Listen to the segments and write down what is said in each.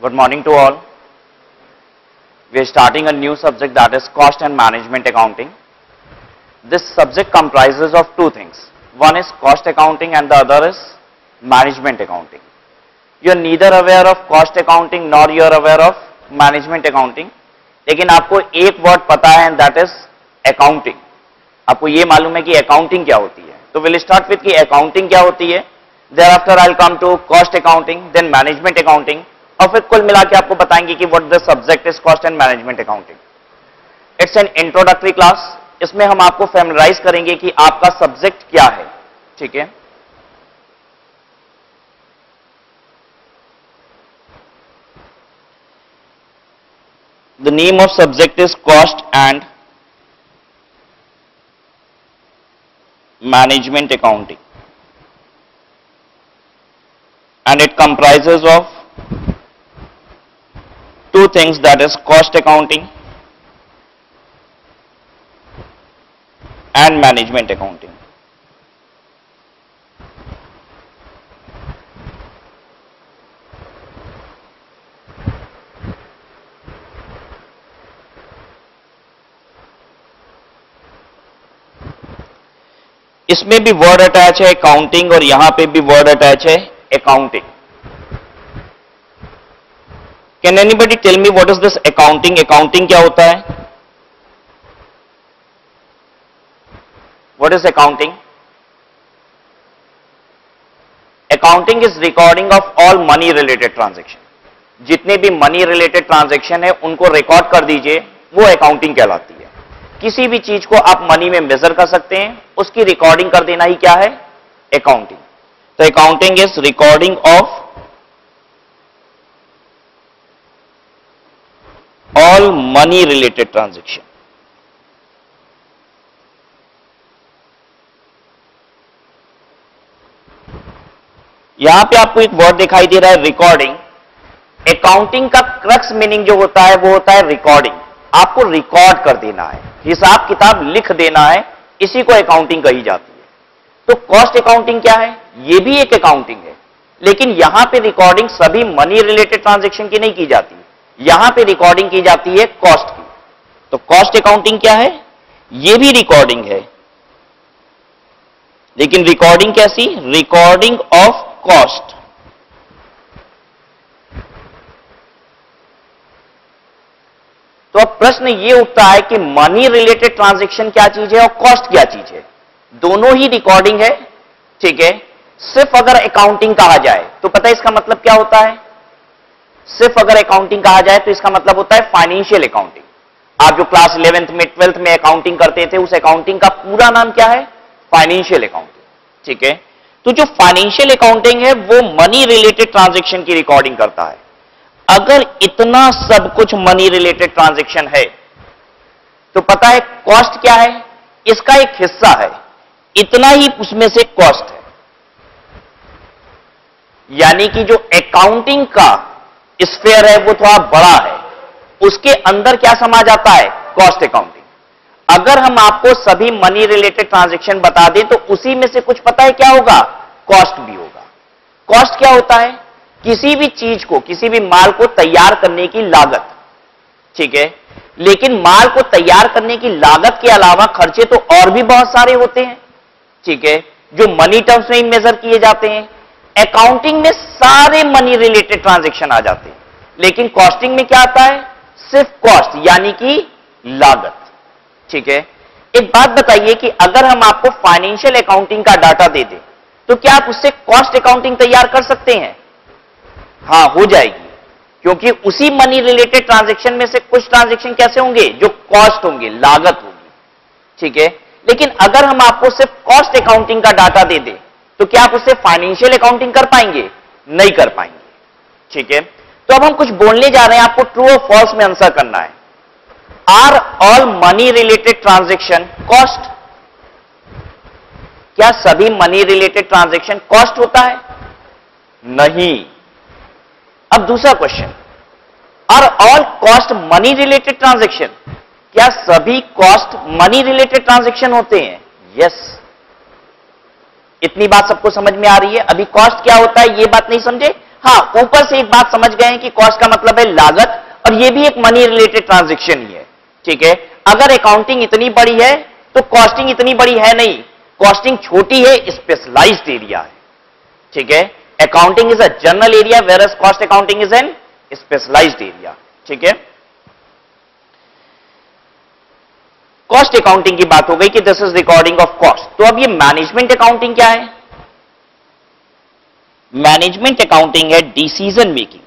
Good morning to all. We are starting a new subject, that is cost and management accounting. This subject comprises of two things. One is cost accounting and the other is management accounting. You are neither aware of cost accounting nor you are aware of management accounting. लेकिन आपको एक word पता है and that is accounting. आपको ये मालूम है कि accounting क्या होती है. तो we'll start with कि accounting क्या होती है. Thereafter I'll come to cost accounting, then management accounting. और फिर कुल मिला के आपको बताएंगे कि what the subject is cost and management accounting. It's an introductory class. इसमें हम आपको फैमिलराइज करेंगे कि आपका सब्जेक्ट क्या है. ठीक है. The name of subject is cost and management accounting, and it comprises of two things, that is cost accounting and management accounting. इसमें भी वर्ड अटैच है अकाउंटिंग और यहां पे भी वर्ड अटैच है accounting. Can anybody tell me what is this accounting? Accounting क्या होता है? What is accounting? Accounting is recording of all money related transaction. जितने भी मनी रिलेटेड ट्रांजैक्शन है उनको रिकॉर्ड कर दीजिए, वो अकाउंटिंग कहलाती है. किसी भी चीज को आप मनी में मेजर कर सकते हैं, उसकी रिकॉर्डिंग कर देना ही क्या है? अकाउंटिंग. तो accounting is recording of all money related transaction. यहां पे आपको एक वर्ड दिखाई दे रहा है रिकॉर्डिंग. अकाउंटिंग का क्रक्स मीनिंग जो होता है वो होता है रिकॉर्डिंग. आपको रिकॉर्ड कर देना है, हिसाब किताब लिख देना है, इसी को अकाउंटिंग कही जाती है. तो कॉस्ट अकाउंटिंग क्या है? ये भी एक अकाउंटिंग है, लेकिन यहां पे रिकॉर्डिंग सभी मनी रिलेटेड ट्रांजैक्शन की नहीं की जाती, यहां पे रिकॉर्डिंग की जाती है कॉस्ट की. तो कॉस्ट अकाउंटिंग क्या है? ये भी रिकॉर्डिंग है, लेकिन रिकॉर्डिंग कैसी? Recording of cost. तो अब प्रश्न ये उठता है कि मनी रिलेटेड ट्रांजैक्शन क्या चीज है और कॉस्ट क्या चीज है? दोनों ही रिकॉर्डिंग है. ठीक है. सिर्फ अगर अकाउंटिंग कहा जाए तो पता है इसका मतलब क्या होता है? सिर्फ अगर अकाउंटिंग कहा जाए तो इसका मतलब होता है फाइनेंशियल अकाउंटिंग. आप जो क्लास 11th में 12th में अकाउंटिंग करते थे, उस अकाउंटिंग का पूरा नाम क्या है? Financial accounting. ठीक है. तो जो फाइनेंशियल अकाउंटिंग है वो मनी रिलेटेड ट्रांजैक्शन की रिकॉर्डिंग करता है. अगर इतना सब कुछ मनी रिलेटेड ट्रांजैक्शन है तो पता है कॉस्ट क्या है? इसका एक हिस्सा है, इतना ही उसमें से कॉस्ट है. यानी कि जो अकाउंटिंग का स्फेयर है वो थोड़ा बड़ा है, उसके अंदर क्या समा जाता है? Cost accounting. अगर हम आपको सभी मनी रिलेटेड ट्रांजैक्शन बता दें तो उसी में से कुछ पता है क्या होगा? कॉस्ट भी होगा. कॉस्ट क्या होता है? किसी भी चीज को, किसी भी माल को तैयार करने की लागत. ठीक है. लेकिन माल को तैयार करने की लागत के अलावा खर्चे तो और भी बहुत सारे होते हैं. ठीक है. जो मनी टर्म्स में मेजर किए जाते हैं. अकाउंटिंग में सारे मनी रिलेटेड ट्रांजैक्शन आ जाते हैं, लेकिन कॉस्टिंग में क्या आता है? सिर्फ कॉस्ट, यानी कि लागत. ठीक है. एक बात बताइए कि अगर हम आपको फाइनेंशियल अकाउंटिंग का डाटा दे दें तो क्या आप उससे कॉस्ट अकाउंटिंग तैयार कर सकते हैं? हां, हो जाएगी, क्योंकि उसी मनी रिलेटेड ट्रांजैक्शन में से कुछ ट्रांजैक्शन कैसे होंगे? जो कॉस्ट होंगे, लागत होगी. ठीक है. लेकिन अगर हम आपको सिर्फ कॉस्ट अकाउंटिंग का डाटा दे दें तो क्या आप उससे फाइनेंशियल अकाउंटिंग कर पाएंगे? नहीं कर पाएंगे. ठीक है. तो अब हम कुछ बोलने जा रहे हैं, आपको ट्रू और फॉल्स में आंसर करना है. Are all money related transaction cost? क्या सभी मनी रिलेटेड ट्रांजैक्शन कॉस्ट होता है? नहीं. अब दूसरा question, are all cost money related transaction? क्या सभी कॉस्ट मनी रिलेटेड ट्रांजैक्शन होते हैं? यस. इतनी बात सबको समझ में आ रही है. अभी कॉस्ट क्या होता है ये बात नहीं समझे, हाँ, ऊपर से एक बात समझ गए हैं कि कॉस्ट का मतलब है लागत, और ये भी एक मनी रिलेटेड ट्रांजैक्शन ही है, ठीक है। अगर अकाउंटिंग इतनी बड़ी है तो कॉस्टिंग इतनी बड़ी है नहीं, कॉस्टिंग छोटी है, स्पेशलाइज्ड एरिया है, ठीक है। Accounting is a general area whereas cost accounting is an specialised area, ठीक है। कॉस्ट अकाउंटिंग की बात हो गई कि this is recording of cost. तो अब ये मैनेजमेंट अकाउंटिंग क्या है? मैनेजमेंट अकाउंटिंग है decision making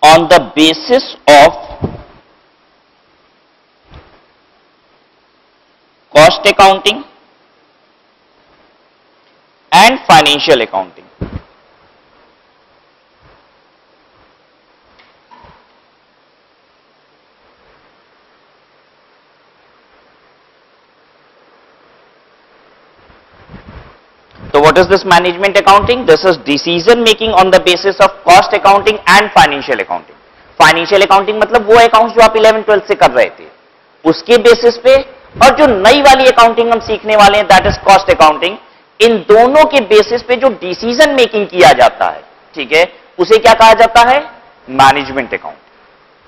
on the basis of cost accounting and financial accounting. So what is this management accounting? This is decision making on the basis of cost accounting and financial accounting. Financial accounting मतलब वो accounts जो आप 11-12 से कर रहे थे उसके basis पे, और जो नई वाली अकाउंटिंग हम सीखने वाले हैं दैट इज कॉस्ट अकाउंटिंग, इन दोनों के बेसिस पे जो डिसीजन मेकिंग किया जाता है, ठीक है, उसे क्या कहा जाता है? मैनेजमेंट अकाउंट,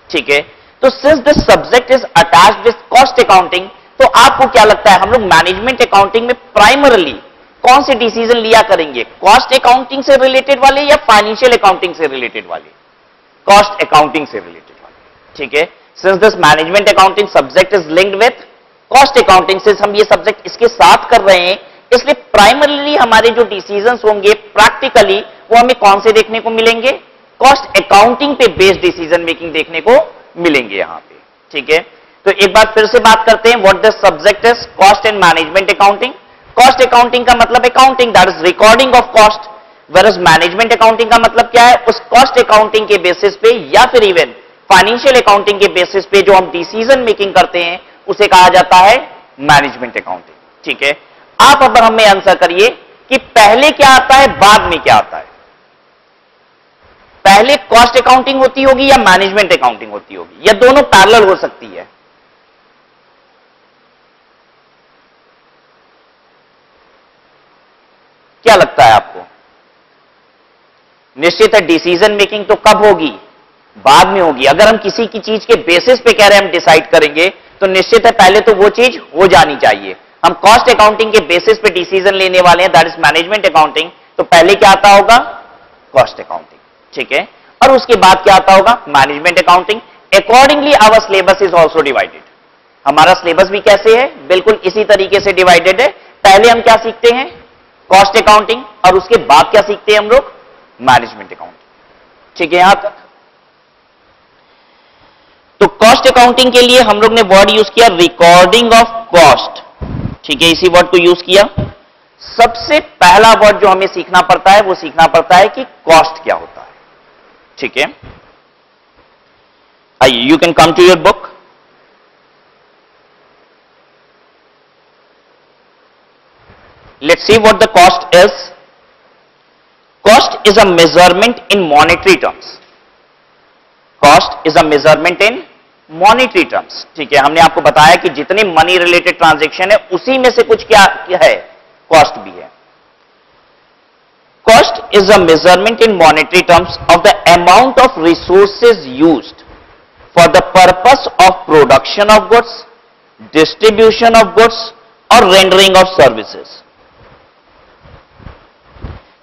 ठीक है। तो since this subject is attached with cost accounting, तो आपको क्या लगता है हम लोग मैनेजमेंट अकाउंटिंग में प्राइमरली कौन से डिसीजन लिया करेंगे? कॉस्ट अकाउंटिंग से रिलेटेड वाले या फाइनेंशियल अकाउंटिंग से रिलेटेड वाले? कॉस्ट अकाउंटिंग से रिलेटेड वाले, ठीक है। Since this management accounting subject is linked with cost accounting, से हम ये सब्जेक्ट इसके साथ कर रहे हैं, इसलिए प्राइमरली हमारे जो डिसीजंस होंगे प्रैक्टिकली वो हमें कौन से देखने को मिलेंगे? कॉस्ट अकाउंटिंग पे बेस्ड डिसीजन मेकिंग देखने को मिलेंगे यहां पे, ठीक है। तो एक बार फिर से बात करते हैं, what this subject is cost and management accounting. Cost accounting का मतलब accounting, that is recording of cost, whereas management accounting का मतलब क्या है? उस कॉस्ट अकाउंटिंग के बेसिस पे या फिर इवन फाइनेंशियल अकाउंटिंग के बेसिस पे जो हम डिसीजन मेकिंग करते हैं उसे कहा जाता है मैनेजमेंट अकाउंटिंग, ठीक है। आप अब हमें आंसर करिए कि पहले क्या आता है, बाद में क्या आता है? पहले कॉस्ट अकाउंटिंग होती होगी या मैनेजमेंट अकाउंटिंग होती होगी, या दोनों पैरेलल हो सकती है? क्या लगता है आपको? निश्चित है डिसीजन मेकिंग तो कब होगी? बाद में होगी। अगर हम किसी की चीज के बेसिस पे कह रहे हैं हम डिसाइड करेंगे, तो निश्चित है पहले तो वो चीज हो जानी चाहिए। हम कॉस्ट अकाउंटिंग के बेसिस पे डिसीजन लेने वाले हैं, दैट इज मैनेजमेंट अकाउंटिंग, तो पहले क्या आता होगा? कॉस्ट अकाउंटिंग, ठीक है। और उसके बाद क्या आता होगा? Management accounting. Accordingly our syllabus is also divided. हमारा सिलेबस भी कैसे है? बिल्कुल इसी तरीके से डिवाइडेड है। पहले हम क्या सीखते हैं? कॉस्ट अकाउंटिंग, और उसके बाद क्या सीखते हैं हम लोग? मैनेजमेंट अकाउंटिंग, ठीक है। यहां तक तो कॉस्ट अकाउंटिंग के लिए हम लोग ने वर्ड यूज किया रिकॉर्डिंग ऑफ कॉस्ट, ठीक है, इसी वर्ड को यूज किया। सबसे पहला वर्ड जो हमें सीखना पड़ता है वो सीखना पड़ता है कि कॉस्ट क्या होता है, ठीक है। आइए, you can come to your book. Let's see what the cost is. Cost is a measurement in monetary terms. Cost is a measurement in monetary terms. ठीक है, हमने आपको बताया कि जितने मनी रिलेटेड ट्रांजैक्शन है उसी में से कुछ क्या है? कॉस्ट भी है। Cost is a measurement in monetary terms of the amount of resources used for the purpose of production of goods, distribution of goods or rendering of services.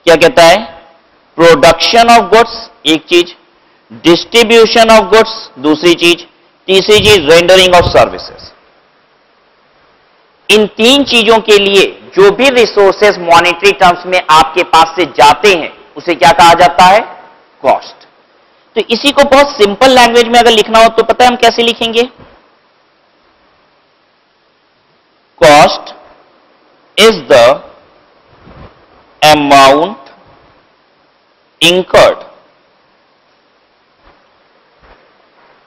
क्या कहता है? प्रोडक्शन ऑफ गुड्स एक चीज, distribution of goods दूसरी चीज, तीसरी चीज rendering of services. इन तीन चीजों के लिए जो भी रिसोर्सेज मॉनेटरी टर्म्स में आपके पास से जाते हैं उसे क्या कहा जाता है? कॉस्ट। तो इसी को बहुत सिंपल लैंग्वेज में अगर लिखना हो तो पता है हम कैसे लिखेंगे? Cost is the amount incurred,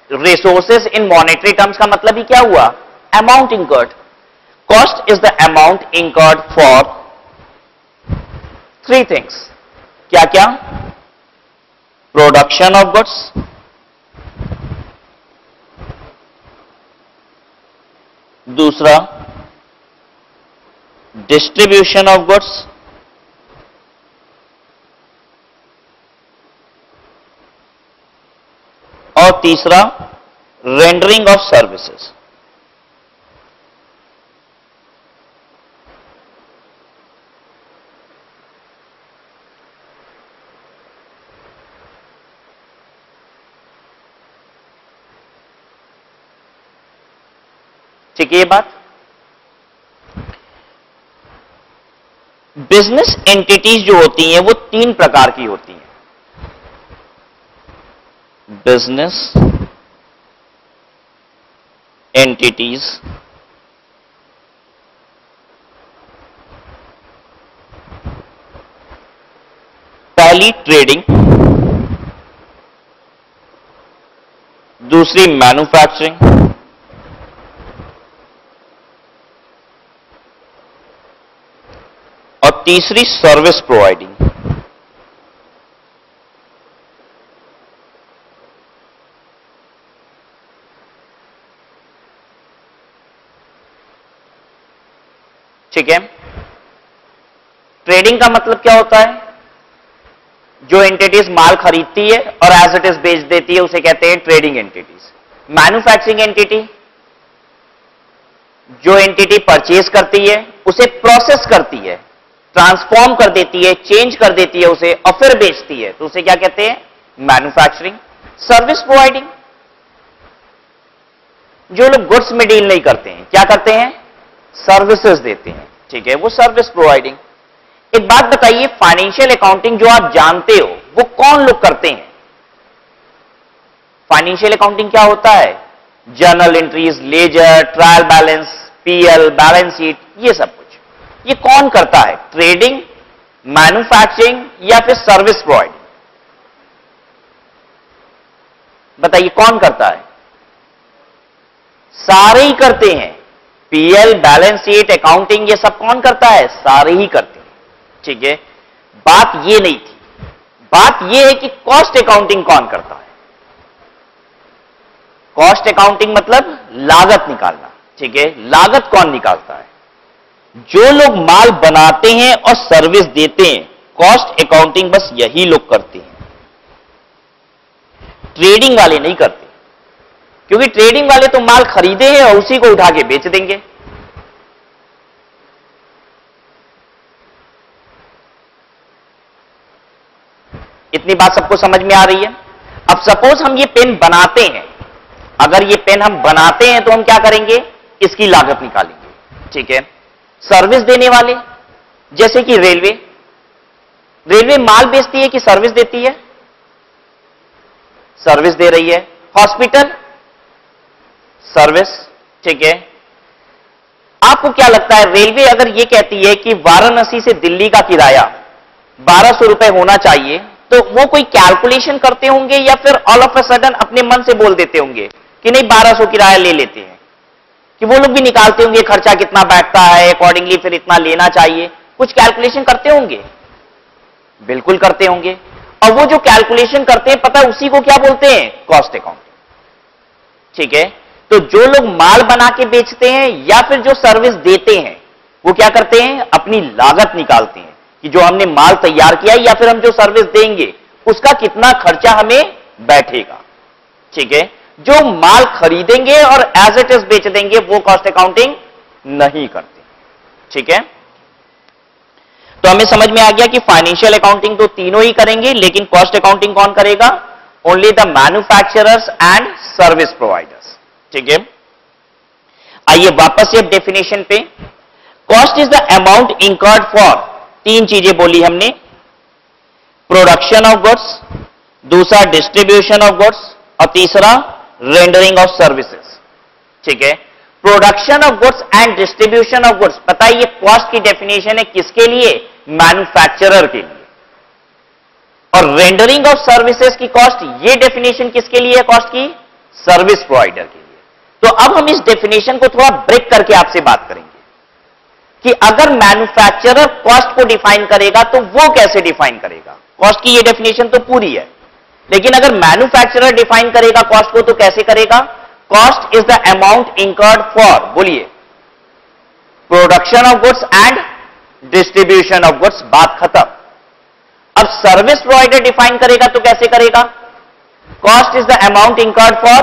resources in monetary terms का मतलब ही क्या हुआ? amount incurred. Cost is the amount incurred for three things. क्या क्या? Production of goods, दूसरा डिस्ट्रीब्यूशन ऑफ गुड्स, और तीसरा रेंडरिंग ऑफ सर्विसेज। ठीक है ये बात। बिजनेस एंटिटीज जो होती हैं वो 3 प्रकार की होती हैं। बिजनेस एंटिटीज, पहली ट्रेडिंग, दूसरी मैन्युफैक्चरिंग, और तीसरी सर्विस प्रोवाइडिंग। ठीक है। ट्रेडिंग का मतलब क्या होता है? जो एंटिटीज माल खरीदती है और एज इट इज बेच देती है उसे कहते हैं ट्रेडिंग एंटिटीज। मैन्युफैक्चरिंग एंटिटी, जो एंटिटी परचेज करती है उसे प्रोसेस करती है, ट्रांसफॉर्म कर देती है, चेंज कर देती है उसे और फिर बेचती है, तो उसे क्या कहते हैं? मैन्युफैक्चरिंग। सर्विस प्रोवाइडिंग, जो लोग गुड्स में डील नहीं करते हैं क्या करते हैं? सर्विसेज देते हैं। ठीक है, वो सर्विस प्रोवाइडिंग। एक बात बताइए, फाइनेंशियल अकाउंटिंग जो आप जानते हो वो कौन लोग करते हैं? फाइनेंशियल अकाउंटिंग क्या होता है? Journal entries, ledger, trial balance, PL, balance sheet, ये सब कुछ ये कौन करता है? ट्रेडिंग, मैन्युफैक्चरिंग या फिर सर्विस प्रोवाइडिंग? बताइए कौन करता है? सारे ही करते हैं। पीएल, बैलेंस शीट, अकाउंटिंग, ये सब कौन करता है? सारे ही करते हैं। ठीक है, बात ये नहीं थी। बात ये है कि कॉस्ट अकाउंटिंग कौन करता है? कॉस्ट अकाउंटिंग मतलब लागत निकालना। ठीक है, लागत कौन निकालता है? जो लोग माल बनाते हैं और सर्विस देते हैं, कॉस्ट अकाउंटिंग बस यही लोग करते हैं। ट्रेडिंग वाले नहीं करते, क्योंकि ट्रेडिंग वाले तो माल खरीदे हैं और उसी को उठा के बेच देंगे। इतनी बात सबको समझ में आ रही है? अब सपोज हम ये पेन बनाते हैं, अगर ये पेन हम बनाते हैं तो हम क्या करेंगे? इसकी लागत निकालेंगे। ठीक है, सर्विस देने वाले जैसे कि रेलवे, रेलवे माल बेचती है कि सर्विस देती है? सर्विस दे रही है। Hospital, service. ठीक है, आपको क्या लगता है, रेलवे अगर ये कहती है कि वाराणसी से दिल्ली का किराया 1200 रुपए होना चाहिए, तो वो कोई कैलकुलेशन करते होंगे या फिर ऑल ऑफ अ सडन अपने मन से बोल देते होंगे कि नहीं 1200 किराया ले लेते हैं? कि वो लोग भी निकालते होंगे खर्चा कितना बैठता है, अकॉर्डिंगली फिर इतना लेना चाहिए, कुछ कैलकुलेशन करते होंगे? बिल्कुल करते होंगे। और वो जो कैलकुलेशन करते हैं पता है उसी को क्या बोलते हैं? Cost accounting. ठीक है, तो जो लोग माल बना के बेचते हैं या फिर जो सर्विस देते हैं वो क्या करते हैं? अपनी लागत निकालते हैं कि जो हमने माल तैयार किया या फिर हम जो सर्विस देंगे उसका कितना खर्चा हमें बैठेगा। ठीक है, जो माल खरीदेंगे और एज इट इज बेच देंगे वो कॉस्ट अकाउंटिंग नहीं करते। ठीक है, तो हमें समझ में आ गया कि फाइनेंशियल अकाउंटिंग तो तीनों ही करेंगे, लेकिन कॉस्ट अकाउंटिंग कौन करेगा? Only the manufacturers and service providers. ठीक है, आइए वापस से डेफिनेशन पे। Cost is the amount incurred for, 3 चीजें बोली हमने, प्रोडक्शन ऑफ गुड्स, दूसरा डिस्ट्रीब्यूशन ऑफ गुड्स और तीसरा रेंडरिंग ऑफ सर्विसेज। ठीक है, production of goods and distribution of goods, पता है ये कॉस्ट की डेफिनेशन है किसके लिए? मैन्युफैक्चरर के लिए। और रेंडरिंग ऑफ सर्विसेज की कॉस्ट, ये डेफिनेशन किसके लिए है कॉस्ट की? सर्विस प्रोवाइडर के लिए। तो अब हम इस डेफिनेशन को थोड़ा ब्रेक करके आपसे बात करेंगे कि अगर मैन्युफैक्चरर कॉस्ट को डिफाइन करेगा तो वो कैसे डिफाइन करेगा? कॉस्ट की ये डेफिनेशन तो पूरी है, लेकिन अगर मैन्युफैक्चरर डिफाइन करेगा कॉस्ट को तो कैसे करेगा? Cost is the amount incurred for, बोलिए, production of goods and distribution of goods, बात खत्म। अब सर्विस प्रोवाइडर डिफाइन करेगा तो कैसे करेगा? Cost is the amount incurred for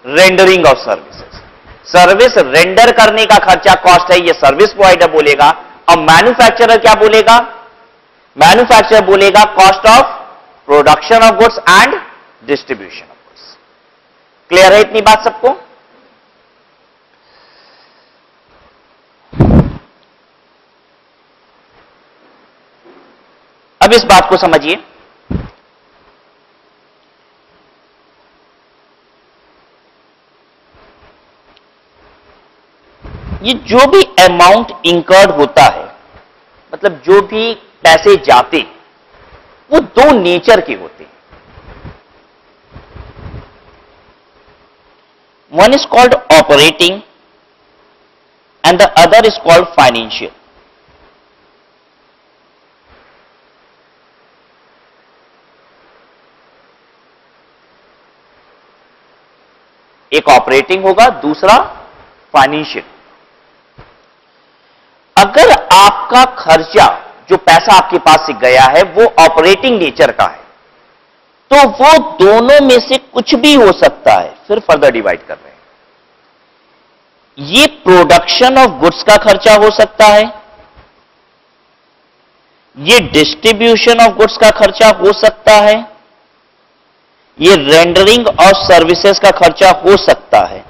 rendering of services. Service render करने का खर्चा कॉस्ट है, ये सर्विस प्रोवाइडर बोलेगा। अब मैन्युफैक्चरर क्या बोलेगा? मैन्युफैक्चरर बोलेगा cost of production of goods and distribution of goods. Clear है इतनी बात सबको? अब इस बात को समझिए, ये जो भी अमाउंट इंकर्ड होता है, मतलब जो भी पैसे जाते, वो दो नेचर के होते हैं। One is called operating and the other is called financial. एक ऑपरेटिंग होगा, दूसरा फाइनेंशियल। अगर आपका खर्चा, जो पैसा आपके पास से गया है, वो ऑपरेटिंग नेचर का है, तो वो दोनों में से कुछ भी हो सकता है। फिर फर्दर डिवाइड कर रहे हैं, ये प्रोडक्शन ऑफ गुड्स का खर्चा हो सकता है, ये डिस्ट्रीब्यूशन ऑफ गुड्स का खर्चा हो सकता है, ये रेंडरिंग ऑफ सर्विसेज का खर्चा हो सकता है।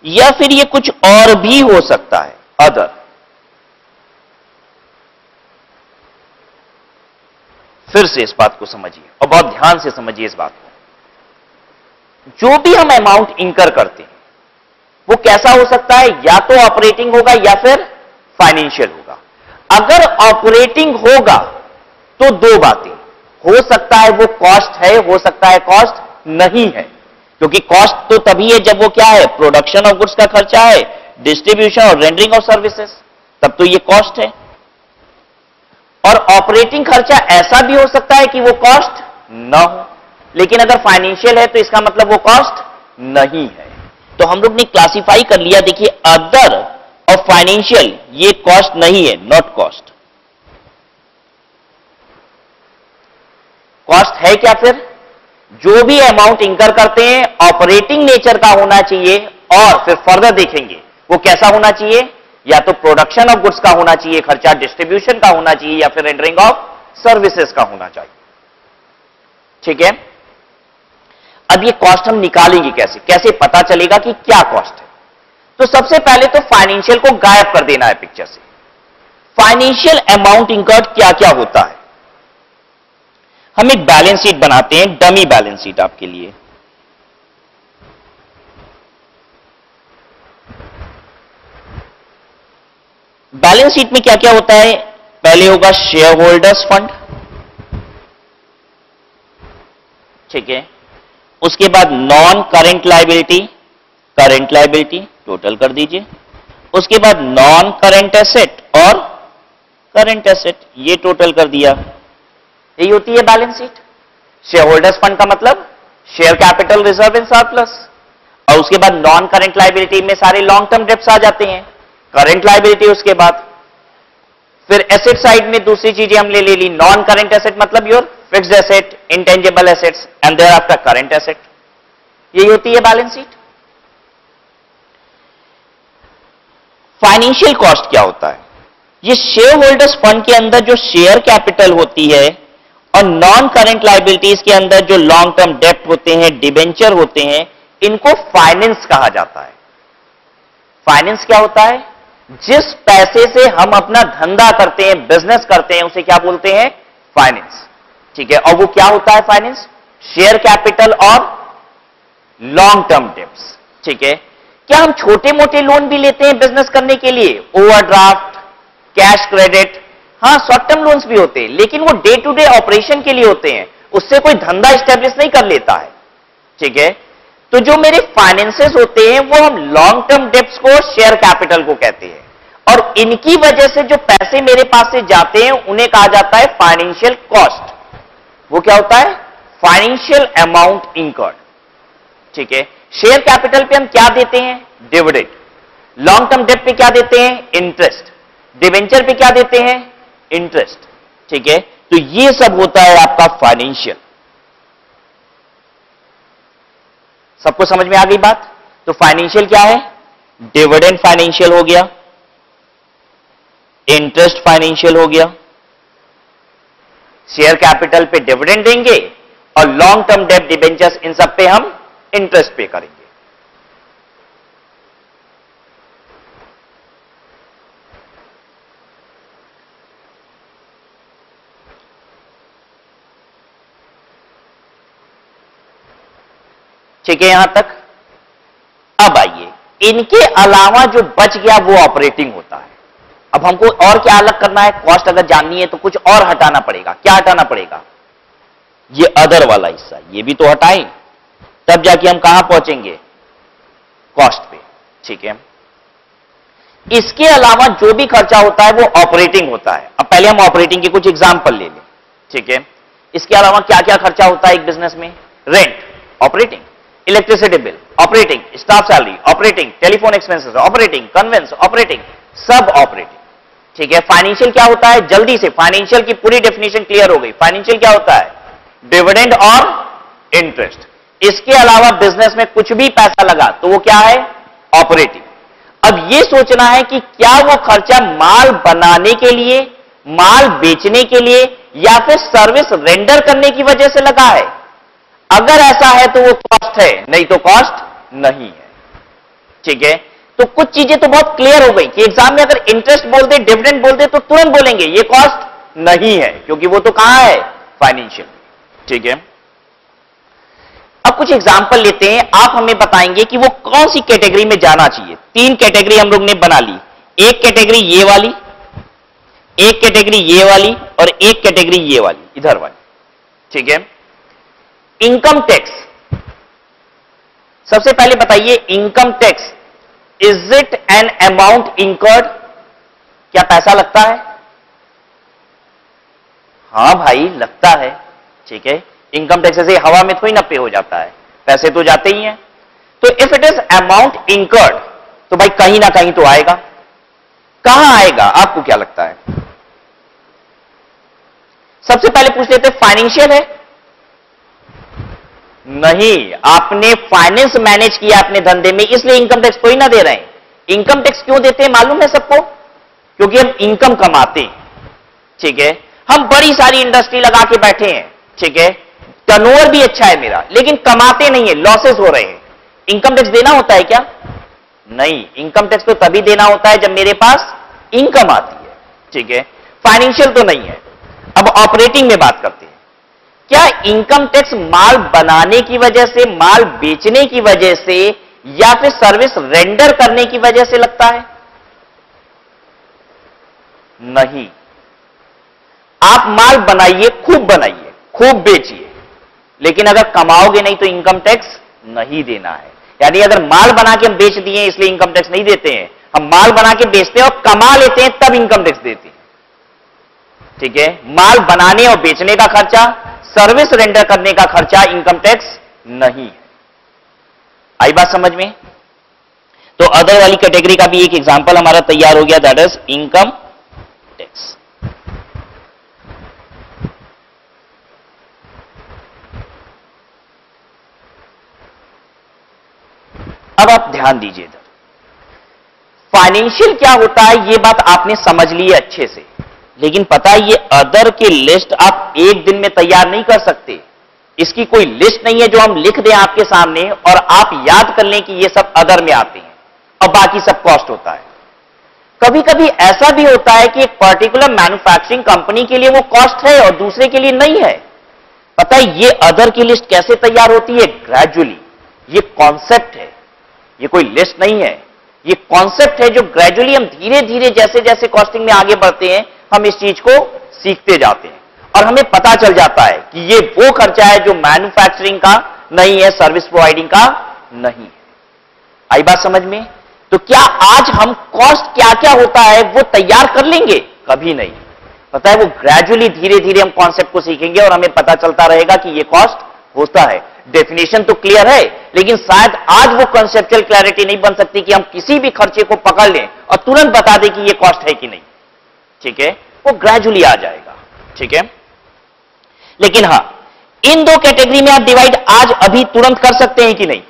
या फिर ये कुछ और भी हो सकता है, अदर। फिर से इस बात को समझिए और बहुत ध्यान से समझिए इस बात को। जो भी हम अमाउंट इंकर करते हैं वो कैसा हो सकता है? या तो ऑपरेटिंग होगा या फिर फाइनेंशियल होगा। अगर ऑपरेटिंग होगा तो दो बातें हो सकता है, वो कॉस्ट है, हो सकता है कॉस्ट नहीं है। क्योंकि कॉस्ट तो तभी है जब वो क्या है? प्रोडक्शन ऑफ गुड्स का खर्चा है, डिस्ट्रीब्यूशन और रेंडरिंग ऑफ सर्विसेज, तब तो ये कॉस्ट है। और ऑपरेटिंग खर्चा ऐसा भी हो सकता है कि वो कॉस्ट ना हो, लेकिन अगर फाइनेंशियल है तो इसका मतलब वो कॉस्ट नहीं है। तो हम लोग ने क्लासिफाई कर लिया, देखिए अदर और फाइनेंशियल ये कॉस्ट नहीं है, नॉट कॉस्ट। कॉस्ट है क्या? फिर जो भी अमाउंट इंकर करते हैं ऑपरेटिंग नेचर का होना चाहिए, और फिर फर्दर देखेंगे वो कैसा होना चाहिए, या तो प्रोडक्शन ऑफ गुड्स का होना चाहिए खर्चा, डिस्ट्रीब्यूशन का होना चाहिए, या फिर रेंडरिंग ऑफ सर्विसेज का होना चाहिए। ठीक है, अब ये कॉस्ट हम निकालेंगे कैसे? कैसे पता चलेगा कि क्या कॉस्ट है? तो सबसे पहले तो फाइनेंशियल को गायब कर देना है पिक्चर से। फाइनेंशियल अमाउंट इंकर्ड क्या क्या होता है? हम एक बैलेंस शीट बनाते हैं, डमी बैलेंस शीट आपके लिए। बैलेंस शीट में क्या क्या होता है? पहले होगा शेयर होल्डर्स फंड, ठीक है। उसके बाद non current liability, current liability total कर दीजिए। उसके बाद नॉन करेंट एसेट और करंट एसेट, ये टोटल कर दिया। यही होती है balance sheet. Share holders fund का मतलब share capital reserve in surplus, और उसके बाद नॉन करेंट लायबिलिटी में सारे लॉन्ग टर्म डेब्ट्स आ जाते हैं, करंट लायबिलिटी उसके बाद। फिर एसेट साइड में दूसरी चीजें हमने ले ली, नॉन करेंट एसेट मतलब your fixed asset, intangible assets and thereafter current asset. यही होती है बैलेंस शीट। फाइनेंशियल कॉस्ट क्या होता है? ये शेयर होल्डर्स फंड के अंदर जो शेयर कैपिटल होती है और नॉन करेंट लायबिलिटीज के अंदर जो लॉन्ग टर्म डेब्ट होते हैं, डिबेंचर होते हैं, इनको फाइनेंस कहा जाता है। फाइनेंस क्या होता है? जिस पैसे से हम अपना धंधा करते हैं, बिजनेस करते हैं, उसे क्या बोलते हैं? फाइनेंस। ठीक है, और वो क्या होता है फाइनेंस? शेयर कैपिटल और लॉन्ग टर्म डेब्ट्स। ठीक है, क्या हम छोटे मोटे लोन भी लेते हैं बिजनेस करने के लिए? ओवरड्राफ्ट, कैश क्रेडिट, हाँ शॉर्ट टर्म लोन्स भी होते हैं, लेकिन वो डे टू डे ऑपरेशन के लिए होते हैं, उससे कोई धंधा स्टैब्लिश नहीं कर लेता है। ठीक है, तो जो मेरे फाइनेंसेस होते हैं वो हम लॉन्ग टर्म डेब्ट्स को, शेयर कैपिटल को कहते हैं, और इनकी वजह से जो पैसे मेरे पास से जाते हैं उन्हें कहा जाता है फाइनेंशियल कॉस्ट। वो क्या होता है? Financial amount incurred. ठीक है, शेयर कैपिटल पे हम क्या देते हैं? डिविडेंड। लॉन्ग टर्म डेट पे क्या देते हैं? इंटरेस्ट। डिवेंचर पे क्या देते हैं? इंटरेस्ट। ठीक है, तो ये सब होता है आपका फाइनेंशियल। सबको समझ में आ गई बात? तो फाइनेंशियल क्या है? डिविडेंड फाइनेंशियल हो गया, इंटरेस्ट फाइनेंशियल हो गया, शेयर कैपिटल पे डिविडेंड देंगे और लॉन्ग टर्म डेट डिबेंचर्स इन सब पे हम इंटरेस्ट पे करेंगे। ठीक है यहां तक? अब आइए, इनके अलावा जो बच गया वो ऑपरेटिंग होता है। अब हमको और क्या अलग करना है? कॉस्ट अगर जाननी है तो कुछ और हटाना पड़ेगा। क्या हटाना पड़ेगा? ये अदर वाला हिस्सा, ये भी तो हटाएं, तब जाके हम कहां पहुंचेंगे? कॉस्ट पे। ठीक है, इसके अलावा जो भी खर्चा होता है वो ऑपरेटिंग होता है। अब पहले हम ऑपरेटिंग के कुछ एग्जांपल ले लें। ठीक है, इसके अलावा क्या क्या खर्चा होता है एक बिजनेस में? Rent operating, electricity bill operating, staff salary operating, telephone expenses operating, conveyance operating, सब ऑपरेटिंग। ठीक है, फाइनेंशियल क्या होता है? जल्दी से, फाइनेंशियल की पूरी डेफिनेशन क्लियर हो गई। फाइनेंशियल क्या होता है? डिविडेंड और इंटरेस्ट। इसके अलावा बिजनेस में कुछ भी पैसा लगा तो वो क्या है? ऑपरेटिंग। अब ये सोचना है कि क्या वो खर्चा माल बनाने के लिए, माल बेचने के लिए, या फिर सर्विस रेंडर करने की वजह से लगा है। अगर ऐसा है तो वो कॉस्ट है, नहीं तो कॉस्ट नहीं है। ठीक है, तो कुछ चीजें तो बहुत क्लियर हो गई कि एग्जाम में अगर इंटरेस्ट बोल दे, डिविडेंड बोल दे तो तुरंत बोलेंगे ये कॉस्ट नहीं है, क्योंकि वो तो कहां है? फाइनेंशियल। ठीक है, अब कुछ एग्जांपल लेते हैं। आप हमें बताएंगे कि वो कौन सी कैटेगरी में जाना चाहिए। 3 कैटेगरी हम लोग ने बना ली। एक कैटेगरी ये वाली, एक कैटेगरी ये वाली, और एक कैटेगरी ये वाली, इधर वाली। ठीक है, इनकम टैक्स। सबसे पहले बताइए, income tax is it an amount incurred? क्या पैसा लगता है? हां भाई लगता है। ठीक है, इनकम टैक्स ऐसे हवा में थोड़ी ना पे हो जाता है, पैसे तो जाते ही हैं। तो if it is amount incurred तो भाई कहीं ना कहीं तो आएगा। कहां आएगा? आपको क्या लगता है? सबसे पहले पूछ लेते फाइनेंशियल है? नहीं, आपने फाइनेंस मैनेज किया अपने धंधे में, इसलिए इनकम टैक्स थोड़ी ना दे रहे हैं। इनकम टैक्स क्यों देते हैं मालूम है सबको? क्योंकि हम इनकम कमाते हैं। ठीक है, हम बड़ी सारी इंडस्ट्री लगा के बैठे हैं। ठीक है, टर्नओवर भी अच्छा है मेरा, लेकिन कमाते नहीं है, लॉसेस हो रहे हैं। इनकम टैक्स देना होता है क्या? नहीं, इनकम टैक्स तो तभी देना होता है जब मेरे पास इनकम आती है। ठीक है, फाइनेंशियल तो नहीं है। अब ऑपरेटिंग में बात करते हैं। क्या इनकम टैक्स माल बनाने की वजह से, माल बेचने की वजह से, या फिर सर्विस रेंडर करने की वजह से लगता है? नहीं। आप माल बनाइए, खूब बनाइए, खूब बेचिए, लेकिन अगर कमाओगे नहीं तो इनकम टैक्स नहीं देना है। यानी अगर माल बना के हम बेच दिए इसलिए इनकम टैक्स नहीं देते हैं, हम माल बना के बेचते हैं और कमा लेते हैं तब इनकम टैक्स देते हैं। ठीक है, माल बनाने और बेचने का खर्चा, सर्विस रेंडर करने का खर्चा इनकम टैक्स नहीं है। आई बात समझ में? तो अदर वाली कैटेगरी का भी एक एग्जांपल हमारा तैयार हो गया, दैट इज इनकम टैक्स। अब आप ध्यान दीजिए इधर, फाइनेंशियल क्या होता है ये बात आपने समझ ली है अच्छे से, लेकिन पता है ये अदर की लिस्ट आप एक दिन में तैयार नहीं कर सकते। इसकी कोई लिस्ट नहीं है जो हम लिख दें आपके सामने और आप याद कर लें कि ये सब अदर में आते हैं और बाकी सब कॉस्ट होता है। कभी कभी ऐसा भी होता है कि एक पर्टिकुलर मैन्युफैक्चरिंग कंपनी के लिए वो कॉस्ट है और दूसरे के लिए नहीं है। पता है ये अदर की लिस्ट कैसे तैयार होती है? ग्रेजुअली। ये कॉन्सेप्ट है, ये कोई लिस्ट नहीं है, ये कॉन्सेप्ट है जो ग्रेजुअली हम धीरे धीरे जैसे जैसे कॉस्टिंग में आगे बढ़ते हैं हम इस चीज को सीखते जाते हैं और हमें पता चल जाता है कि ये वो खर्चा है जो मैन्युफैक्चरिंग का नहीं है, सर्विस प्रोवाइडिंग का नहीं है। आई बात समझ में? तो क्या आज हम कॉस्ट क्या क्या होता है वो तैयार कर लेंगे? कभी नहीं। पता है वो ग्रेजुअली धीरे धीरे हम कॉन्सेप्ट को सीखेंगे और हमें पता चलता रहेगा कि ये कॉस्ट होता है। डेफिनेशन तो क्लियर है, लेकिन शायद आज वो कॉन्सेप्चुअल क्लैरिटी नहीं बन सकती कि हम किसी भी खर्चे को पकड़ लें और तुरंत बता दें कि ये कॉस्ट है कि नहीं। ठीक है, वो ग्रेजुअली आ जाएगा। ठीक है, लेकिन हां, इन दो कैटेगरी में आप डिवाइड आज अभी तुरंत कर सकते हैं कि नहीं?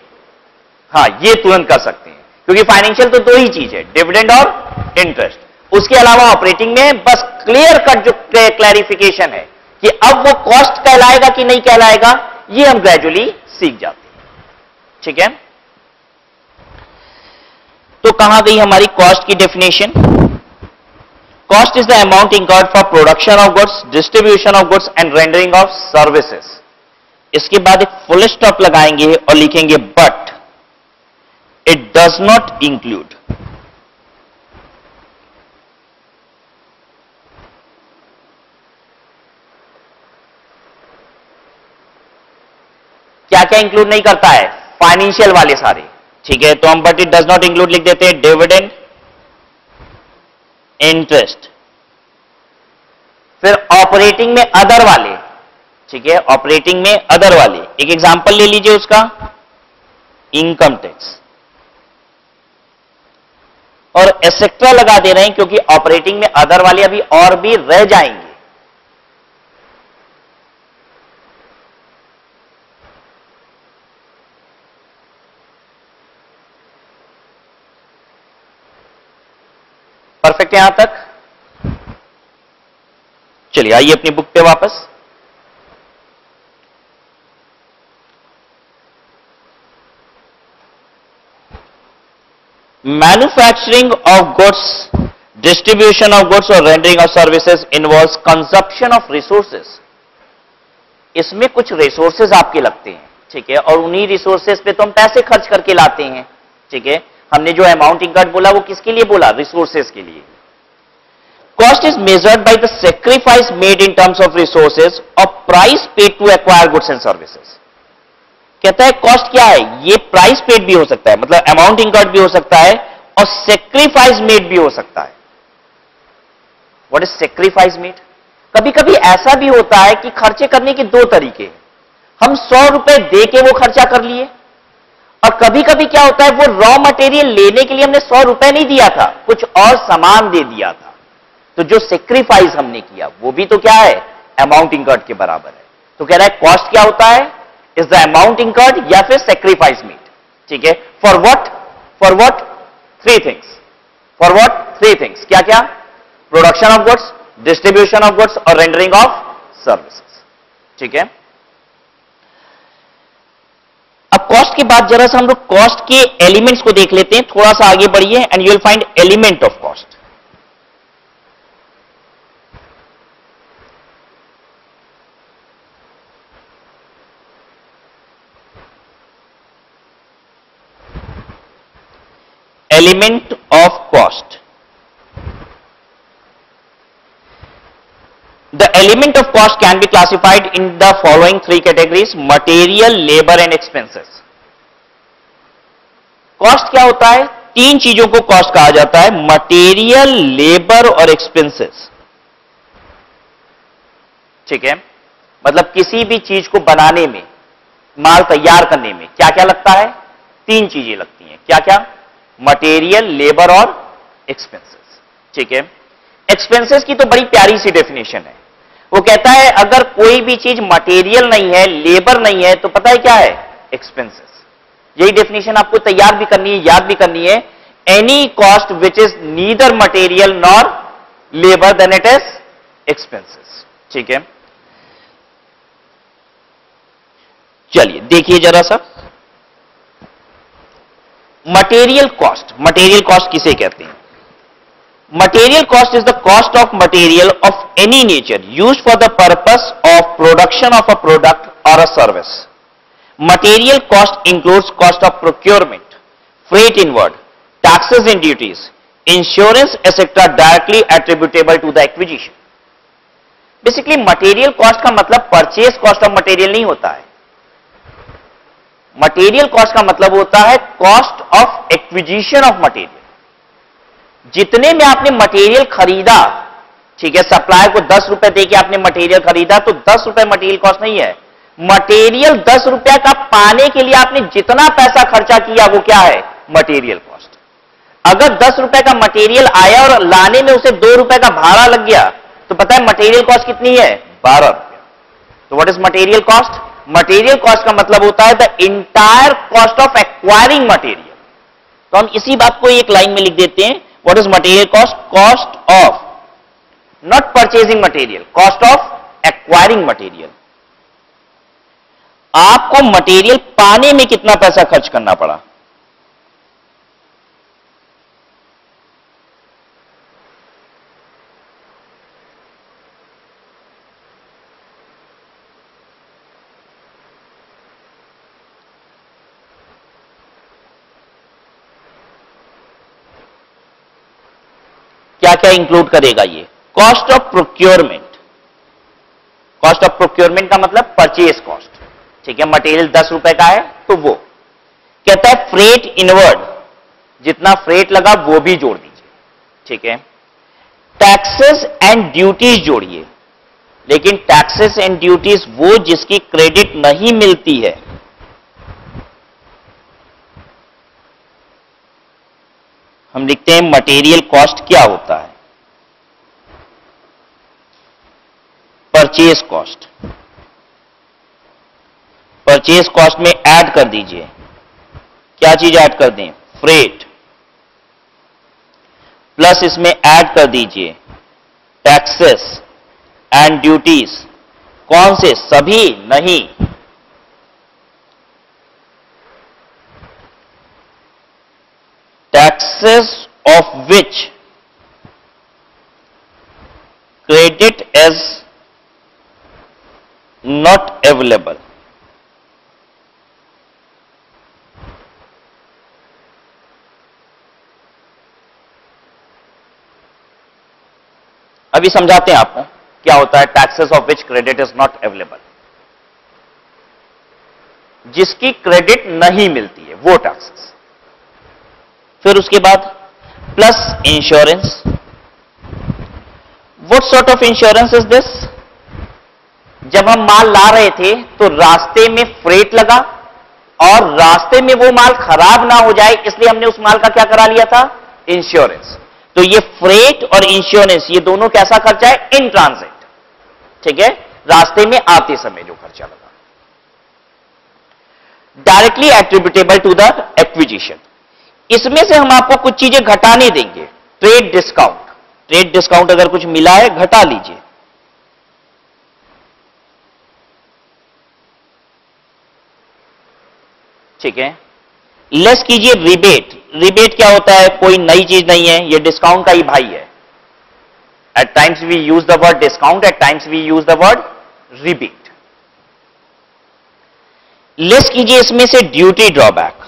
हां, ये तुरंत कर सकते हैं, क्योंकि फाइनेंशियल तो दो ही चीज है, डिविडेंड और इंटरेस्ट। उसके अलावा ऑपरेटिंग में बस क्लियर कट जो क्लैरिफिकेशन है कि अब वो कॉस्ट कहलाएगा कि नहीं कहलाएगा, ये हम ग्रेजुअली सीख जाते हैं। ठीक है, तो कहां गई हमारी कॉस्ट की definition? Cost is the amount incurred for production of goods, distribution of goods and rendering of services. इसके बाद एक फुल स्टॉप लगाएंगे और लिखेंगे but it does not include. क्या क्या इंक्लूड नहीं करता है? फाइनेंशियल वाले सारे। ठीक है, तो हम but it does not include लिख देते हैं, डिविडेंड, इंटरेस्ट, फिर ऑपरेटिंग में अदर वाले। ठीक है, ऑपरेटिंग में अदर वाले, एक एग्जांपल ले लीजिए उसका, इनकम टैक्स, और एसेट्रा लगा दे रहे हैं क्योंकि ऑपरेटिंग में अदर वाले अभी और भी रह जाएंगे। परफेक्ट है यहां तक? चलिए आइए अपनी बुक पे वापस। Manufacturing of goods, distribution of goods और rendering of services involves consumption of resources. इसमें कुछ रिसोर्सेज आपके लगते हैं। ठीक है, और उन्हीं रिसोर्सेज पे तो हम पैसे खर्च करके लाते हैं। ठीक है, हमने जो अमाउंट इंकर्ड बोला वो किसके लिए बोला? रिसोर्सेज के लिए। Cost is measured by the sacrifice made in terms of resources और price paid to acquire goods and services. कहता है कॉस्ट क्या है? ये प्राइस पेड भी हो सकता है, मतलब अमाउंट इंकर्ड भी हो सकता है, और सेक्रीफाइस मेड भी हो सकता है। What is sacrifice made? कभी कभी ऐसा भी होता है कि खर्चे करने के दो तरीके हैं। हम 100 रुपए दे के वो खर्चा कर लिए, और कभी कभी क्या होता है, वो रॉ मटेरियल लेने के लिए हमने 100 रुपए नहीं दिया था, कुछ और सामान दे दिया था। तो जो सेक्रीफाइस हमने किया वो भी तो क्या है? अमाउंट इंकर्ड के बराबर है। तो कह रहा है कॉस्ट क्या होता है? इज द अमाउंट इंकर्ड या फिर सेक्रीफाइस मेड। ठीक है, for what? 3 things. For what? 3 things. क्या क्या? Production of goods, distribution of goods और रेंडरिंग ऑफ सर्विसेज। ठीक है, अब कॉस्ट के बाद जरा सा हम लोग कॉस्ट के एलिमेंट्स को देख लेते हैं। थोड़ा सा आगे बढ़िए and you will find element of cost. Element of cost. The element of cost can be classified in the following 3 categories: material, labor and expenses. Cost क्या होता है? 3 चीजों को कॉस्ट कहा जाता है, मटेरियल, लेबर और एक्सपेंसेस। ठीक है, मतलब किसी भी चीज को बनाने में, माल तैयार करने में क्या क्या लगता है? 3 चीजें लगती हैं। क्या क्या? मटेरियल, लेबर और एक्सपेंसेस। ठीक है, एक्सपेंसेस की तो बड़ी प्यारी सी डेफिनेशन है। वो कहता है अगर कोई भी चीज मटेरियल नहीं है, लेबर नहीं है, तो पता है क्या है? एक्सपेंसेस। यही डेफिनेशन आपको तैयार भी करनी है, याद भी करनी है। Any cost which is neither material nor labour then it is expenses. ठीक है, चलिए देखिए जरा सा मटेरियल कॉस्ट। मटेरियल कॉस्ट किसे कहते हैं? Material cost is the cost of material of any nature used for the purpose of production of a product or a service. Material cost includes cost of procurement, freight inward, taxes and duties, insurance, etc. directly attributable to the acquisition. Basically, material cost का मतलब purchase cost of material नहीं होता है। Material cost का मतलब होता है cost of acquisition of material। जितने में आपने मटेरियल खरीदा, ठीक है, सप्लायर को 10 रुपए देके आपने मटेरियल खरीदा, तो 10 रुपए मटेरियल कॉस्ट नहीं है। मटेरियल 10 रुपया का पाने के लिए आपने जितना पैसा खर्चा किया वो क्या है? Material cost. अगर 10 रुपए का मटेरियल आया और लाने में उसे 2 रुपए का भाड़ा लग गया तो पता है मटेरियल कॉस्ट कितनी है? 12 रुपया। तो what is material cost? Material cost का मतलब होता है the entire cost of acquiring material. तो हम इसी बात को एक लाइन में लिख देते हैं, what is material cost? Cost of not purchasing material, cost of acquiring material. आपको मटेरियल पाने में कितना पैसा खर्च करना पड़ा? क्या क्या इंक्लूड करेगा ये? Cost of procurement. Cost of procurement का मतलब परचेज कॉस्ट, ठीक है। मटेरियल 10 रुपए का है तो वो कहता है फ्रेट इनवर्ड, जितना फ्रेट लगा वो भी जोड़ दीजिए, ठीक है। टैक्सेस एंड ड्यूटीज जोड़िए, लेकिन टैक्सेस एंड ड्यूटीज वो जिसकी क्रेडिट नहीं मिलती है। हम लिखते हैं मटेरियल कॉस्ट क्या होता है? Purchase cost. परचेज कॉस्ट में ऐड कर दीजिए, क्या चीज ऐड कर दें? फ्रेट। प्लस इसमें ऐड कर दीजिए टैक्सेस एंड ड्यूटीज। कौन से? सभी नहीं, taxes of which credit is not available। अभी समझाते हैं आपको क्या होता है taxes of which credit is not available. जिसकी क्रेडिट नहीं मिलती है वो टैक्सेस। फिर उसके बाद plus insurance. What sort of insurance is this? जब हम माल ला रहे थे तो रास्ते में फ्रेट लगा और रास्ते में वो माल खराब ना हो जाए इसलिए हमने उस माल का क्या करा लिया था? इंश्योरेंस। तो ये फ्रेट और इंश्योरेंस ये दोनों कैसा खर्चा है? इन ट्रांजिट, ठीक है, रास्ते में आते समय जो खर्चा लगा। Directly attributable to the acquisition. इसमें से हम आपको कुछ चीजें घटाने देंगे। ट्रेड डिस्काउंट, ट्रेड डिस्काउंट अगर कुछ मिला है घटा लीजिए। ठीक है। लेस कीजिए रिबेट। रिबेट क्या होता है? कोई नई चीज नहीं है, ये डिस्काउंट का ही भाई है। At times we use the word discount, at times we use the word rebate. Less कीजिए इसमें से ड्यूटी ड्रॉबैक।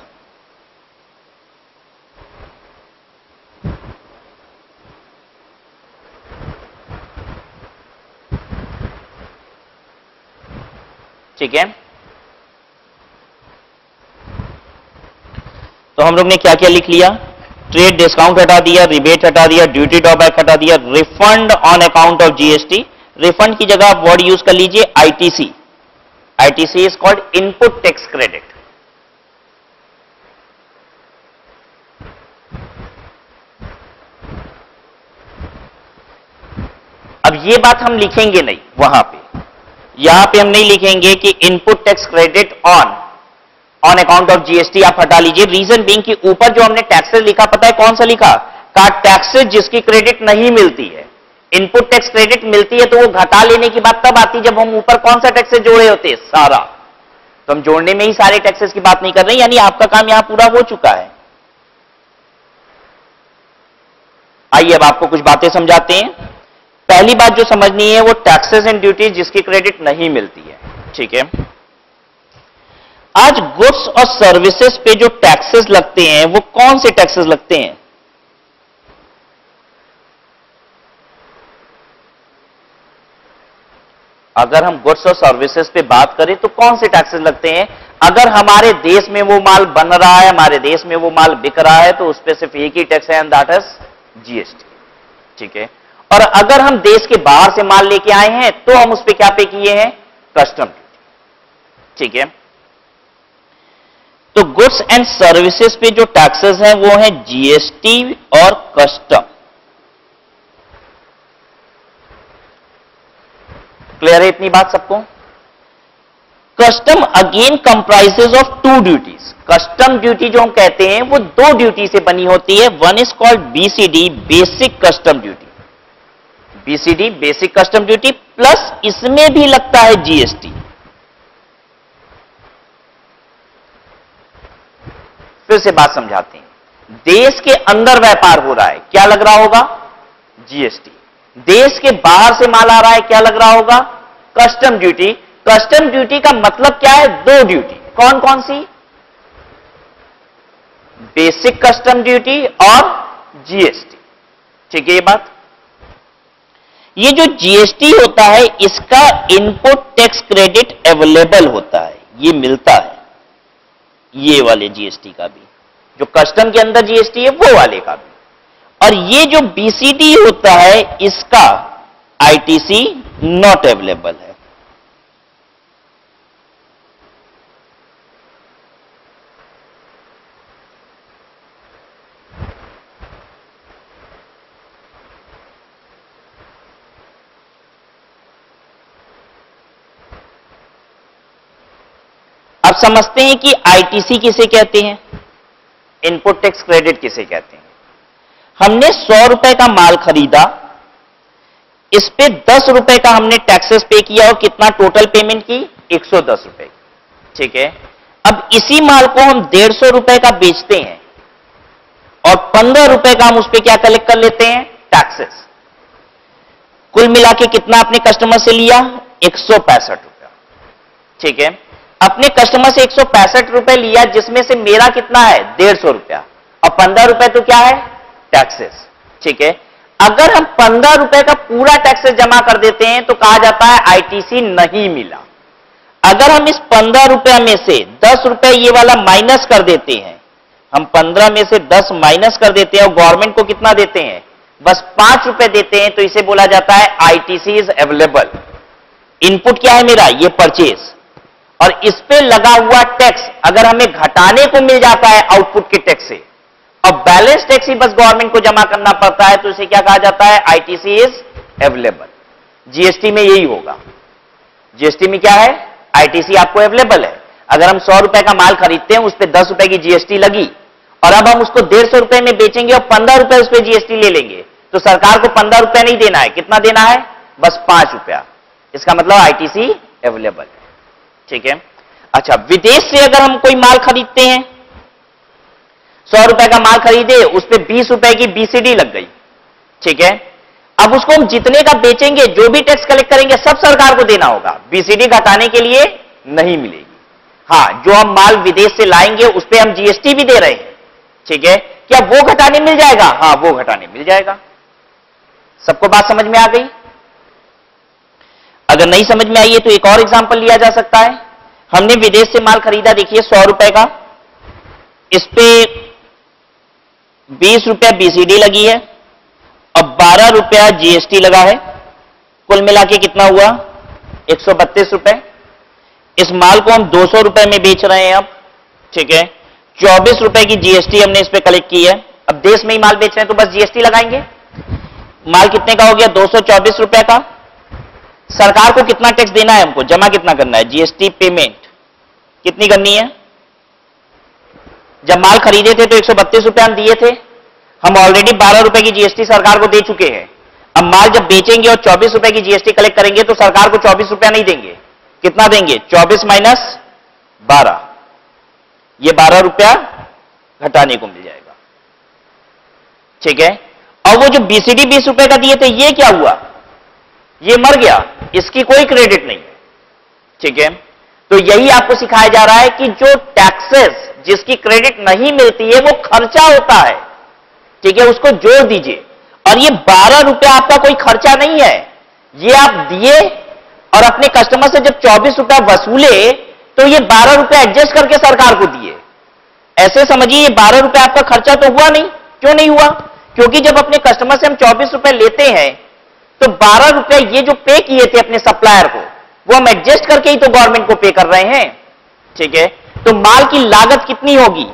ठीक है। तो हम लोग ने क्या क्या लिख लिया? ट्रेड डिस्काउंट हटा दिया, रिबेट हटा दिया, ड्यूटी ड्रॉबैक हटा दिया, refund on account of GST. Refund की जगह आप वर्ड यूज कर लीजिए ITC. ITC is called input tax credit. अब ये बात हम लिखेंगे नहीं वहां पे, यहां पे हम नहीं लिखेंगे कि input tax credit on account of GST आप हटा लीजिए। रीजन बीइंग कि ऊपर जो हमने टैक्सेस लिखा पता है कौन सा लिखा? का टैक्सेस जिसकी क्रेडिट नहीं मिलती है। इनपुट टैक्स क्रेडिट मिलती है तो वो घटा लेने की बात तब आती जब हम ऊपर कौन सा टैक्सेस जोड़े होते? सारा। तो हम जोड़ने में ही सारे टैक्सेस की बात नहीं कर रहे, यानी आपका काम यहां पूरा हो चुका है। आइए अब आपको कुछ बातें समझाते हैं। पहली बात जो समझनी है वो टैक्सेस एंड ड्यूटीज जिसकी क्रेडिट नहीं मिलती है। ठीक है। आज गुड्स और सर्विसेज पे जो टैक्सेस लगते हैं वो कौन से टैक्सेस लगते हैं? अगर हम गुड्स और सर्विसेज पे बात करें तो कौन से टैक्सेस लगते हैं? अगर हमारे देश में वो माल बन रहा है, हमारे देश में वो माल बिक रहा है तो उस पर सिर्फ एक ही टैक्स है एंड दैट इज जीएसटी। ठीक है। और अगर हम देश के बाहर से माल लेके आए हैं तो हम उस पर क्या पे किए हैं? Custom duty. ठीक है। तो गुड्स एंड सर्विसेज पे जो टैक्सेस हैं वो हैं जीएसटी और कस्टम। क्लियर है इतनी बात सबको? Custom again comprises of two duties. Custom duty जो हम कहते हैं वो दो ड्यूटी से बनी होती है। One is called BCD, basic custom duty. BCD basic custom duty, plus इसमें भी लगता है जीएसटी। फिर से बात समझाते हैं। देश के अंदर व्यापार हो रहा है, क्या लग रहा होगा? जीएसटी। देश के बाहर से माल आ रहा है, क्या लग रहा होगा? Custom duty. कस्टम ड्यूटी का मतलब क्या है? दो ड्यूटी। कौन कौन सी? बेसिक कस्टम ड्यूटी और जीएसटी। ठीक है ये बात। ये जो जीएसटी होता है इसका इनपुट टैक्स क्रेडिट अवेलेबल होता है, ये मिलता है, ये वाले जीएसटी का भी, जो कस्टम के अंदर जीएसटी है वो वाले का भी। और ये जो बीसीडी होता है इसका आईटीसी नॉट अवेलेबल है। अब समझते हैं कि आईटीसी किसे कहते हैं, इनपुट टैक्स क्रेडिट किसे कहते हैं। हमने 100 रुपए का माल खरीदा, इस पे 10 रुपए का हमने टैक्सेस पे किया और कितना टोटल पेमेंट की? 110 रुपए। ठीक है। अब इसी माल को हम 150 रुपए का बेचते हैं और 15 रुपए का हम उस पे क्या कलेक्ट कर लेते हैं? टैक्सेस। कुल मिला के कितना अपने कस्टमर से लिया? 165 रुपया। ठीक है। अपने कस्टमर से 165 रुपए लिया, जिसमें से मेरा कितना है? 150 रुपया, और 15 रुपए तो क्या है? टैक्सेस। ठीक है। अगर हम 15 रुपए का पूरा टैक्सेस जमा कर देते हैं तो कहा जाता है आईटीसी नहीं मिला। अगर हम इस 15 रुपए में से 10 रुपए ये वाला माइनस कर देते हैं, हम 15 में से 10 माइनस कर देते हैं और गवर्नमेंट को कितना देते हैं? बस 5 रुपए देते हैं, तो इसे बोला जाता है आईटीसी इज अवेलेबल। इनपुट क्या है मेरा? ये परचेज, और इस पे लगा हुआ टैक्स अगर हमें घटाने को मिल जाता है आउटपुट के टैक्स से, और बैलेंस टैक्स ही बस गवर्नमेंट को जमा करना पड़ता है, तो इसे क्या कहा जाता है? ITC is available. जीएसटी में यही होगा। जीएसटी में क्या है? आईटीसी आपको अवेलेबल है। अगर हम 100 रुपए का माल खरीदते हैं, उस पर 10 रुपए की जीएसटी लगी, और अब हम उसको 150 रुपए में बेचेंगे और 15 रुपए उस पर जीएसटी ले लेंगे, तो सरकार को 15 रुपए नहीं देना है। कितना देना है? बस 5 रुपया। इसका मतलब आईटीसी अवेलेबल है। ठीक है। अच्छा, विदेश से अगर हम कोई माल खरीदते हैं, 100 रुपए का माल खरीदे, उस पर 20 रुपए की बीसीडी लग गई। ठीक है। अब उसको हम जितने का बेचेंगे, जो भी टैक्स कलेक्ट करेंगे, सब सरकार को देना होगा। बीसीडी घटाने के लिए नहीं मिलेगी। हाँ, जो हम माल विदेश से लाएंगे उस पर हम जीएसटी भी दे रहे हैं। ठीक है। क्या वो घटाने मिल जाएगा? हाँ, वो घटाने मिल जाएगा। सबको बात समझ में आ गई? अगर नहीं समझ में आई है तो एक और एग्जांपल लिया जा सकता है। हमने विदेश से माल खरीदा, देखिए 100 रुपए का, इस पे 20 रुपया बीसीडी लगी है और 12 रुपया जीएसटी लगा है। कुल मिला के कितना हुआ? 132 रुपए। इस माल को हम 200 रुपए में बेच रहे हैं अब। ठीक है। 24 रुपए की जीएसटी हमने इस पे कलेक्ट की है। अब देश में ही माल बेच रहे हैं तो बस जीएसटी लगाएंगे। माल कितने का हो गया? 224 रुपए का। सरकार को कितना टैक्स देना है? हमको जमा कितना करना है? जीएसटी पेमेंट कितनी करनी है? जब माल खरीदे थे तो 132 रुपए हम दिए थे, हम ऑलरेडी 12 रुपए की जीएसटी सरकार को दे चुके हैं। अब माल जब बेचेंगे और 24 रुपए की जीएसटी कलेक्ट करेंगे तो सरकार को 24 रुपया नहीं देंगे। कितना देंगे? 24 माइनस 12, ये 12 रुपया घटाने को मिल जाएगा। ठीक है। और वो जो बीसीडी 20 रुपए का दिए थे, ये क्या हुआ? ये मर गया, इसकी कोई क्रेडिट नहीं है। ठीक है। तो यही आपको सिखाया जा रहा है कि जो टैक्सेस जिसकी क्रेडिट नहीं मिलती है वो खर्चा होता है। ठीक है, उसको जोड़ दीजिए। और ये 12 रुपया आपका कोई खर्चा नहीं है, ये आप दिए और अपने कस्टमर से जब 24 रुपया वसूले तो ये 12 रुपया एडजस्ट करके सरकार को दिए। ऐसे समझिए ये 12 रुपया आपका खर्चा तो हुआ नहीं। क्यों नहीं हुआ? क्योंकि जब अपने कस्टमर से हम 24 रुपए लेते हैं तो 12 रुपए ये जो पे किए थे अपने सप्लायर को, वो हम एडजस्ट करके ही तो गवर्नमेंट को पे कर रहे हैं। ठीक है, तो माल की लागत कितनी होगी?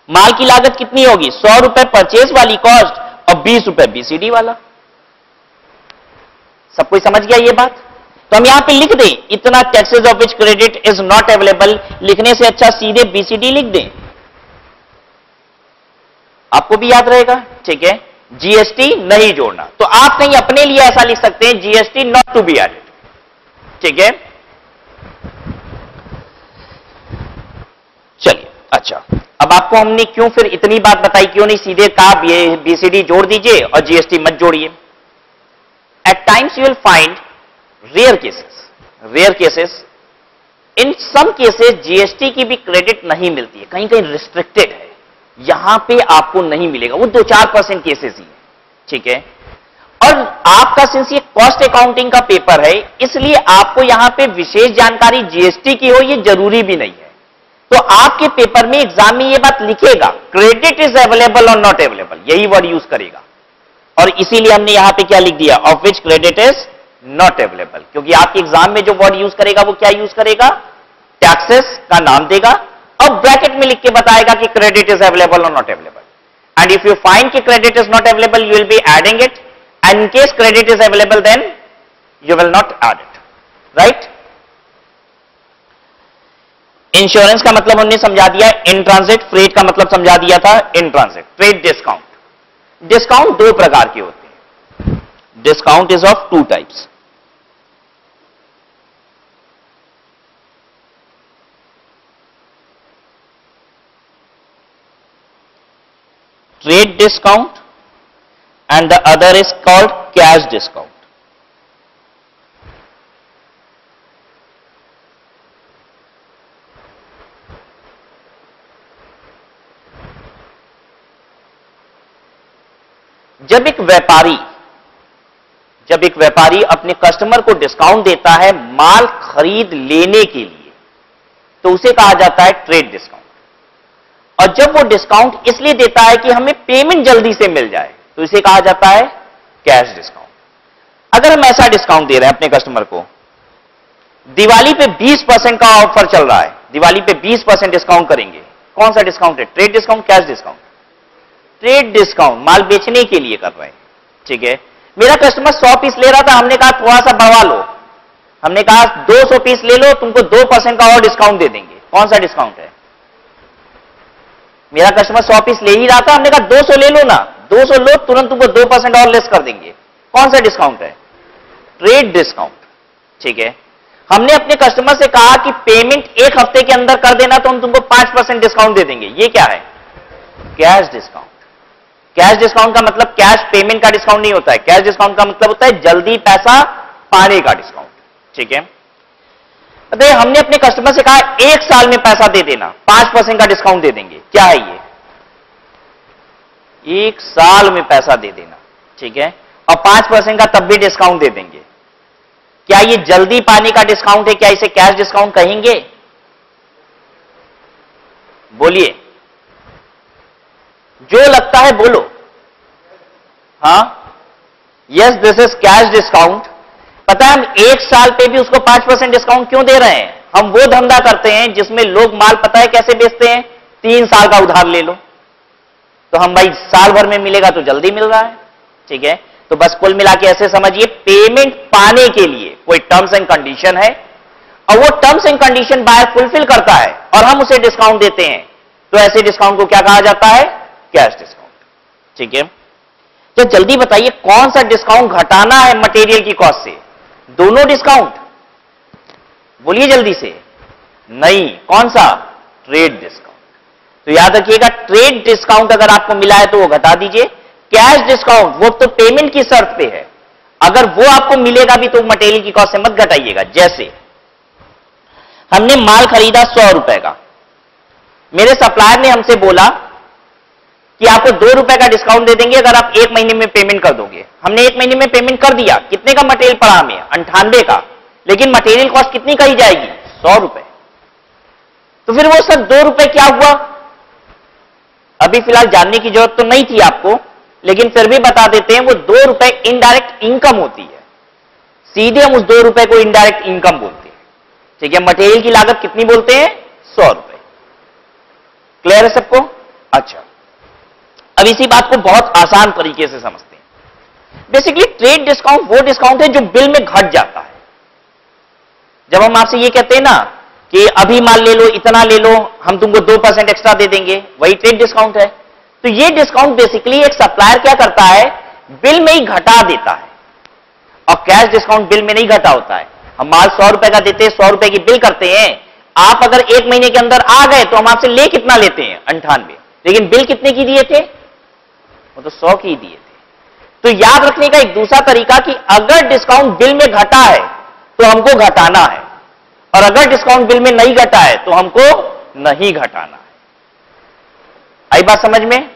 माल की लागत कितनी होगी? 100 रुपए परचेज वाली कॉस्ट और 20 रुपए बीसीडी वाला। सब कोई समझ गया ये बात? तो हम यहां पे लिख दें इतना taxes of which credit is not available, लिखने से अच्छा सीधे बीसीडी लिख दें, आपको भी याद रहेगा। ठीक है, जीएसटी नहीं जोड़ना, तो आप कहीं अपने लिए ऐसा लिख सकते हैं GST not to be added. ठीक है, चलिए अच्छा, अब आपको हमने क्यों फिर इतनी बात बताई, क्यों नहीं सीधे कहा बीसीडी जोड़ दीजिए और जीएसटी मत जोड़िए? At times you will find rare cases, in some cases GST की भी क्रेडिट नहीं मिलती है, कहीं कहीं रिस्ट्रिक्टेड है, यहां पे आपको नहीं मिलेगा, वो 2-4% केसेस ही है। ठीक है, और आपका सिंस ये कॉस्ट अकाउंटिंग का पेपर है, इसलिए आपको यहां पे विशेष जानकारी जीएसटी की हो ये जरूरी भी नहीं है। तो आपके पेपर में एग्जाम में ये बात लिखेगा क्रेडिट इज अवेलेबल और नॉट अवेलेबल, यही वर्ड यूज करेगा, और इसीलिए हमने यहां पे क्या लिख दिया, of which credit is not available, क्योंकि आपके एग्जाम में जो वर्ड यूज करेगा वो क्या यूज करेगा, टैक्सेस का नाम देगा और ब्रैकेट में लिख के बताएगा कि क्रेडिट इज अवेलेबल और not available, and if you find कि credit is not available you will be adding it, and in case credit is available then you will not add it, right. Insurance का मतलब हमने समझा दिया, in transit, freight का मतलब समझा दिया था, in transit. Trade discount, discount 2 प्रकार के होते हैं, discount is of 2 types. Trade discount and the other is called cash discount. जब एक व्यापारी अपने कस्टमर को डिस्काउंट देता है माल खरीद लेने के लिए, तो उसे कहा जाता है ट्रेड डिस्काउंट। और जब वो डिस्काउंट इसलिए देता है कि हमें पेमेंट जल्दी से मिल जाए, तो इसे कहा जाता है कैश डिस्काउंट। अगर हम ऐसा डिस्काउंट दे रहे हैं अपने कस्टमर को, दिवाली पे 20% का ऑफर चल रहा है, दिवाली पे 20% डिस्काउंट करेंगे, कौन सा डिस्काउंट है, trade discount, cash discount? Trade discount, माल बेचने के लिए कर रहे हैं। ठीक है, मेरा कस्टमर 100 पीस ले रहा था, हमने कहा थोड़ा सा बढ़वा लो, हमने कहा 200 पीस ले लो, तुमको 2% का और डिस्काउंट दे देंगे, कौन सा डिस्काउंट है? मेरा कस्टमर 100 पीस ले ही रहा था, हमने कहा 200 ले लो ना, 200 लो, तुरंत तुमको 2% और लेस कर देंगे, कौन सा डिस्काउंट है? Trade discount. ठीक है, हमने अपने कस्टमर से कहा कि पेमेंट 1 हफ्ते के अंदर कर देना तो हम तुमको 5% डिस्काउंट दे देंगे, ये क्या है? Cash discount. कैश डिस्काउंट का मतलब कैश पेमेंट का डिस्काउंट नहीं होता है, कैश डिस्काउंट का मतलब होता है जल्दी पैसा पाने का डिस्काउंट। ठीक है, तो हमने अपने कस्टमर से कहा 1 साल में पैसा दे देना, 5% का डिस्काउंट दे देंगे, क्या है ये? 1 साल में पैसा दे देना। ठीक है, और 5% का तब भी डिस्काउंट दे देंगे, क्या ये जल्दी पाने का डिस्काउंट है? क्या इसे कैश डिस्काउंट कहेंगे? बोलिए, जो लगता है बोलो। हां, yes, this is cash discount. पता है हम 1 साल पे भी उसको 5% डिस्काउंट क्यों दे रहे हैं? हम वो धंधा करते हैं जिसमें लोग माल पता है कैसे बेचते हैं, 3 साल का उधार ले लो, तो हम भाई साल भर में मिलेगा तो जल्दी मिल रहा है। ठीक है, तो बस कुल मिला के ऐसे समझिए, पेमेंट पाने के लिए कोई टर्म्स एंड कंडीशन है और वो terms and condition buyer fulfil करता है और हम उसे डिस्काउंट देते हैं, तो ऐसे डिस्काउंट को क्या कहा जाता है? Cash discount. ठीक है, तो जल्दी बताइए कौन सा डिस्काउंट घटाना है मटेरियल की कॉस्ट से? दोनों डिस्काउंट, बोलिए जल्दी से। नहीं, कौन सा? Trade discount. तो याद रखिएगा, ट्रेड डिस्काउंट अगर आपको मिला है तो वो घटा दीजिए, कैश डिस्काउंट वो तो पेमेंट की शर्त पे है, अगर वो आपको मिलेगा भी तो मटेरियल की कॉस्ट से मत घटाइएगा। जैसे हमने माल खरीदा 100 रुपए का, मेरे सप्लायर ने हमसे बोला कि आपको 2 रुपए का डिस्काउंट दे देंगे अगर आप 1 महीने में पेमेंट कर दोगे। हमने 1 महीने में पेमेंट कर दिया, कितने का मटेरियल पड़ा हमें? 98 का, लेकिन मटेरियल कॉस्ट कितनी कही जाएगी? 100 रुपए। तो फिर वो सब 2 रुपए क्या हुआ? अभी फिलहाल जानने की जरूरत तो नहीं थी आपको, लेकिन फिर भी बता देते हैं, वो 2 रुपए इनडायरेक्ट इनकम होती है, सीधे हम उस 2 रुपए को इनडायरेक्ट इनकम बोलते हैं। ठीक है, मटेरियल की लागत कितनी बोलते हैं? 100 रुपए। क्लियर है सबको? अच्छा, अब इसी बात को बहुत आसान तरीके से समझते हैं। बेसिकली ट्रेड डिस्काउंट वो डिस्काउंट है जो बिल में घट जाता है। जब हम आपसे ये कहते हैं ना कि अभी माल ले लो, इतना ले लो, हम तुमको 2% एक्स्ट्रा दे देंगे, वही ट्रेड डिस्काउंट है। तो ये डिस्काउंट बेसिकली एक सप्लायर क्या करता है, बिल में ही घटा देता है। और कैश डिस्काउंट बिल में नहीं घटा होता है। हम माल 100 रुपए का देते हैं, 100 रुपए की बिल करते हैं, आप अगर 1 महीने के अंदर आ गए तो हम आपसे ले कितना लेते हैं? 98, लेकिन बिल कितने की दिए थे? वो तो 100 की दिए थे। तो याद रखने का एक दूसरा तरीका कि अगर डिस्काउंट बिल में घटा है तो हमको घटाना है, और अगर डिस्काउंट बिल में नहीं घटा है तो हमको नहीं घटाना है। आई बात समझ में?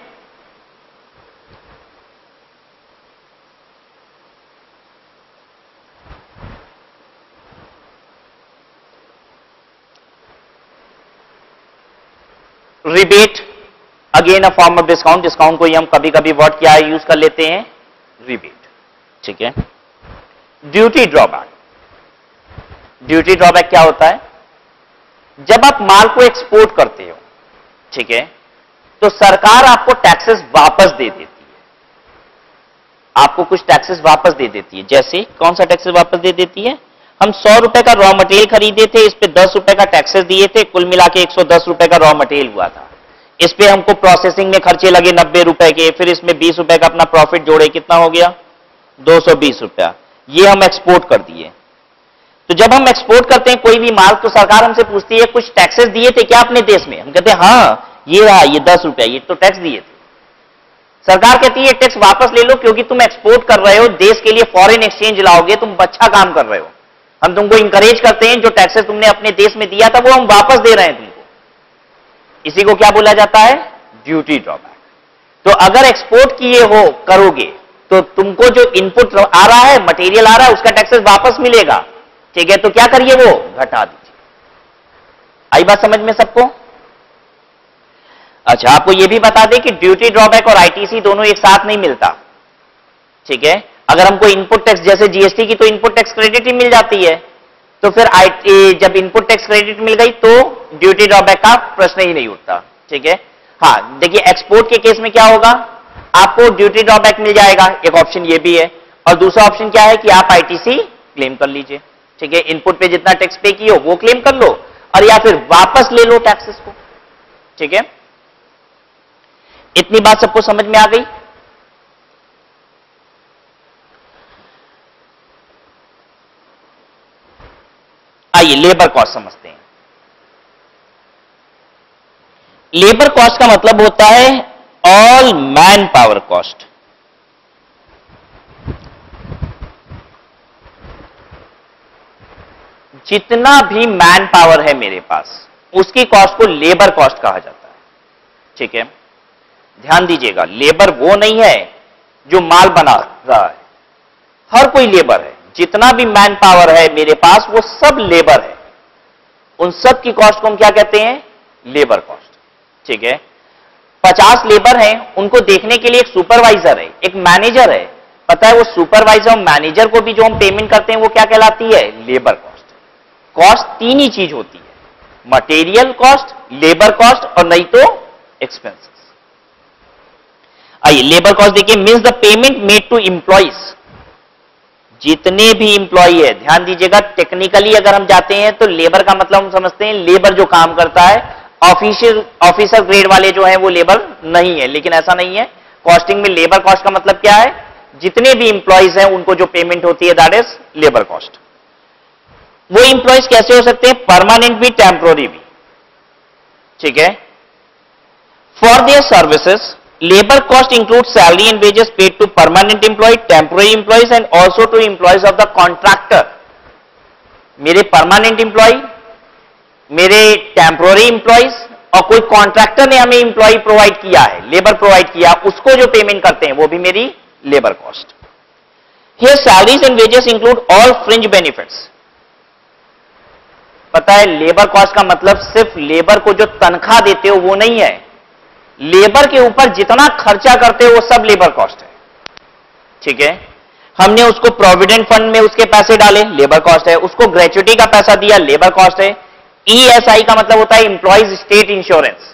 Rebate again a form of discount. Discount को ही हम कभी कभी वर्ड क्या यूज कर लेते हैं? रिबेट। ठीक है। Duty drawback. ड्यूटी ड्रॉबैक क्या होता है? जब आप माल को एक्सपोर्ट करते हो, ठीक है, तो सरकार आपको टैक्सेस वापस दे देती है। आपको कुछ टैक्सेस वापस दे देती है। जैसे कौन सा टैक्सेस वापस दे देती है? हम 100 रुपए का रॉ मटेरियल खरीदे थे, इस पे 10 रुपए का टैक्सेस दिए थे, कुल मिला के 110 रुपए का रॉ मटेरियल हुआ था। इस पे हमको प्रोसेसिंग में खर्चे लगे 90 रुपए के, फिर इसमें 20 रुपए का अपना प्रॉफिट जोड़े, कितना हो गया? 220 रुपया। ये हम एक्सपोर्ट कर दिए। तो जब हम एक्सपोर्ट करते हैं कोई भी माल, तो सरकार हमसे पूछती है कुछ टैक्सेस दिए थे क्या अपने देश में? हम कहते हैं हाँ, ये रहा, ये 10 रुपया, ये तो टैक्स दिए थे। सरकार कहती है टैक्स वापस ले लो, क्योंकि तुम एक्सपोर्ट कर रहे हो, देश के लिए फॉरेन एक्सचेंज लाओगे, तुम अच्छा काम कर रहे हो। हम तुमको इंकरेज करते हैं, जो टैक्सेस तुमने अपने देश में दिया था वो हम वापस दे रहे हैं तुमको। इसी को क्या बोला जाता है? Duty drawback. तो अगर एक्सपोर्ट किए हो करोगे तो तुमको जो इनपुट आ रहा है, मटेरियल आ रहा है, उसका टैक्सेस वापस मिलेगा। ठीक है, तो क्या करिए? वो घटा दीजिए। आई बात समझ में सबको? अच्छा, आपको यह भी बता दें कि ड्यूटी ड्रॉबैक और आईटीसी दोनों एक साथ नहीं मिलता। ठीक है, अगर हमको इनपुट टैक्स, जैसे जीएसटी की तो इनपुट टैक्स क्रेडिट ही मिल जाती है, तो फिर जब इनपुट टैक्स क्रेडिट मिल गई तो ड्यूटी ड्रॉबैक का प्रश्न ही नहीं उठता। ठीक है। हाँ, देखिए एक्सपोर्ट के केस में क्या होगा, आपको ड्यूटी ड्रॉबैक मिल जाएगा, एक ऑप्शन ये भी है, और दूसरा ऑप्शन क्या है कि आप आईटीसी क्लेम कर लीजिए। ठीक है, इनपुट पे जितना टैक्स पे किए हो वो क्लेम कर लो, और या फिर वापस ले लो टैक्सेस को। ठीक है, इतनी बात सबको समझ में आ गई? आइए लेबर कॉस्ट समझते हैं। लेबर कॉस्ट का मतलब होता है ऑल मैन पावर कॉस्ट। जितना भी मैन पावर है मेरे पास, उसकी कॉस्ट को लेबर कॉस्ट कहा जाता है। ठीक है, ध्यान दीजिएगा, लेबर वो नहीं है जो माल बना रहा है, हर कोई लेबर है। जितना भी मैन पावर है मेरे पास वो सब लेबर है। उन सब की कॉस्ट को हम क्या कहते हैं? Labour cost. ठीक है, 50 लेबर हैं, उनको देखने के लिए एक सुपरवाइजर है, एक मैनेजर है। पता है वो सुपरवाइजर और मैनेजर को भी जो हम पेमेंट करते हैं वो क्या कहलाती है? Labour cost. कॉस्ट तीन ही चीज होती है, मटेरियल कॉस्ट, लेबर कॉस्ट और नहीं तो एक्सपेंसेस। आइए लेबर कॉस्ट देखिए, means the payment made to employees. जितने भी इंप्लॉई है, ध्यान दीजिएगा, टेक्निकली अगर हम जाते हैं तो लेबर का मतलब हम समझते हैं लेबर जो काम करता है, ऑफिसर ग्रेड वाले जो है वो लेबर नहीं है, लेकिन ऐसा नहीं है। कॉस्टिंग में लेबर कॉस्ट का मतलब क्या है? जितने भी इंप्लॉइज हैं उनको जो पेमेंट होती है, दैट इज लेबर कॉस्ट। वो इंप्लॉइज कैसे हो सकते हैं? परमानेंट भी, टेम्पोररी भी। ठीक है, for their services labor cost includes salary and wages paid to permanent employee, temporary employees and also to employees of the contractor. मेरे permanent employee, मेरे temporary employees और कोई कॉन्ट्रैक्टर ने हमें एम्प्लॉय प्रोवाइड किया है, लेबर प्रोवाइड किया, उसको जो पेमेंट करते हैं वो भी मेरी labour cost. Here salaries and wages include all fringe benefits. पता है लेबर कॉस्ट का मतलब सिर्फ लेबर को जो तनख्वाह देते हो वो नहीं है, लेबर के ऊपर जितना खर्चा करते हो वो सब लेबर कॉस्ट है। ठीक है, हमने उसको प्रोविडेंट फंड में उसके पैसे डाले, लेबर कॉस्ट है। उसको ग्रेचुटी का पैसा दिया, लेबर कॉस्ट है। ईएसआई का मतलब होता है employees state insurance.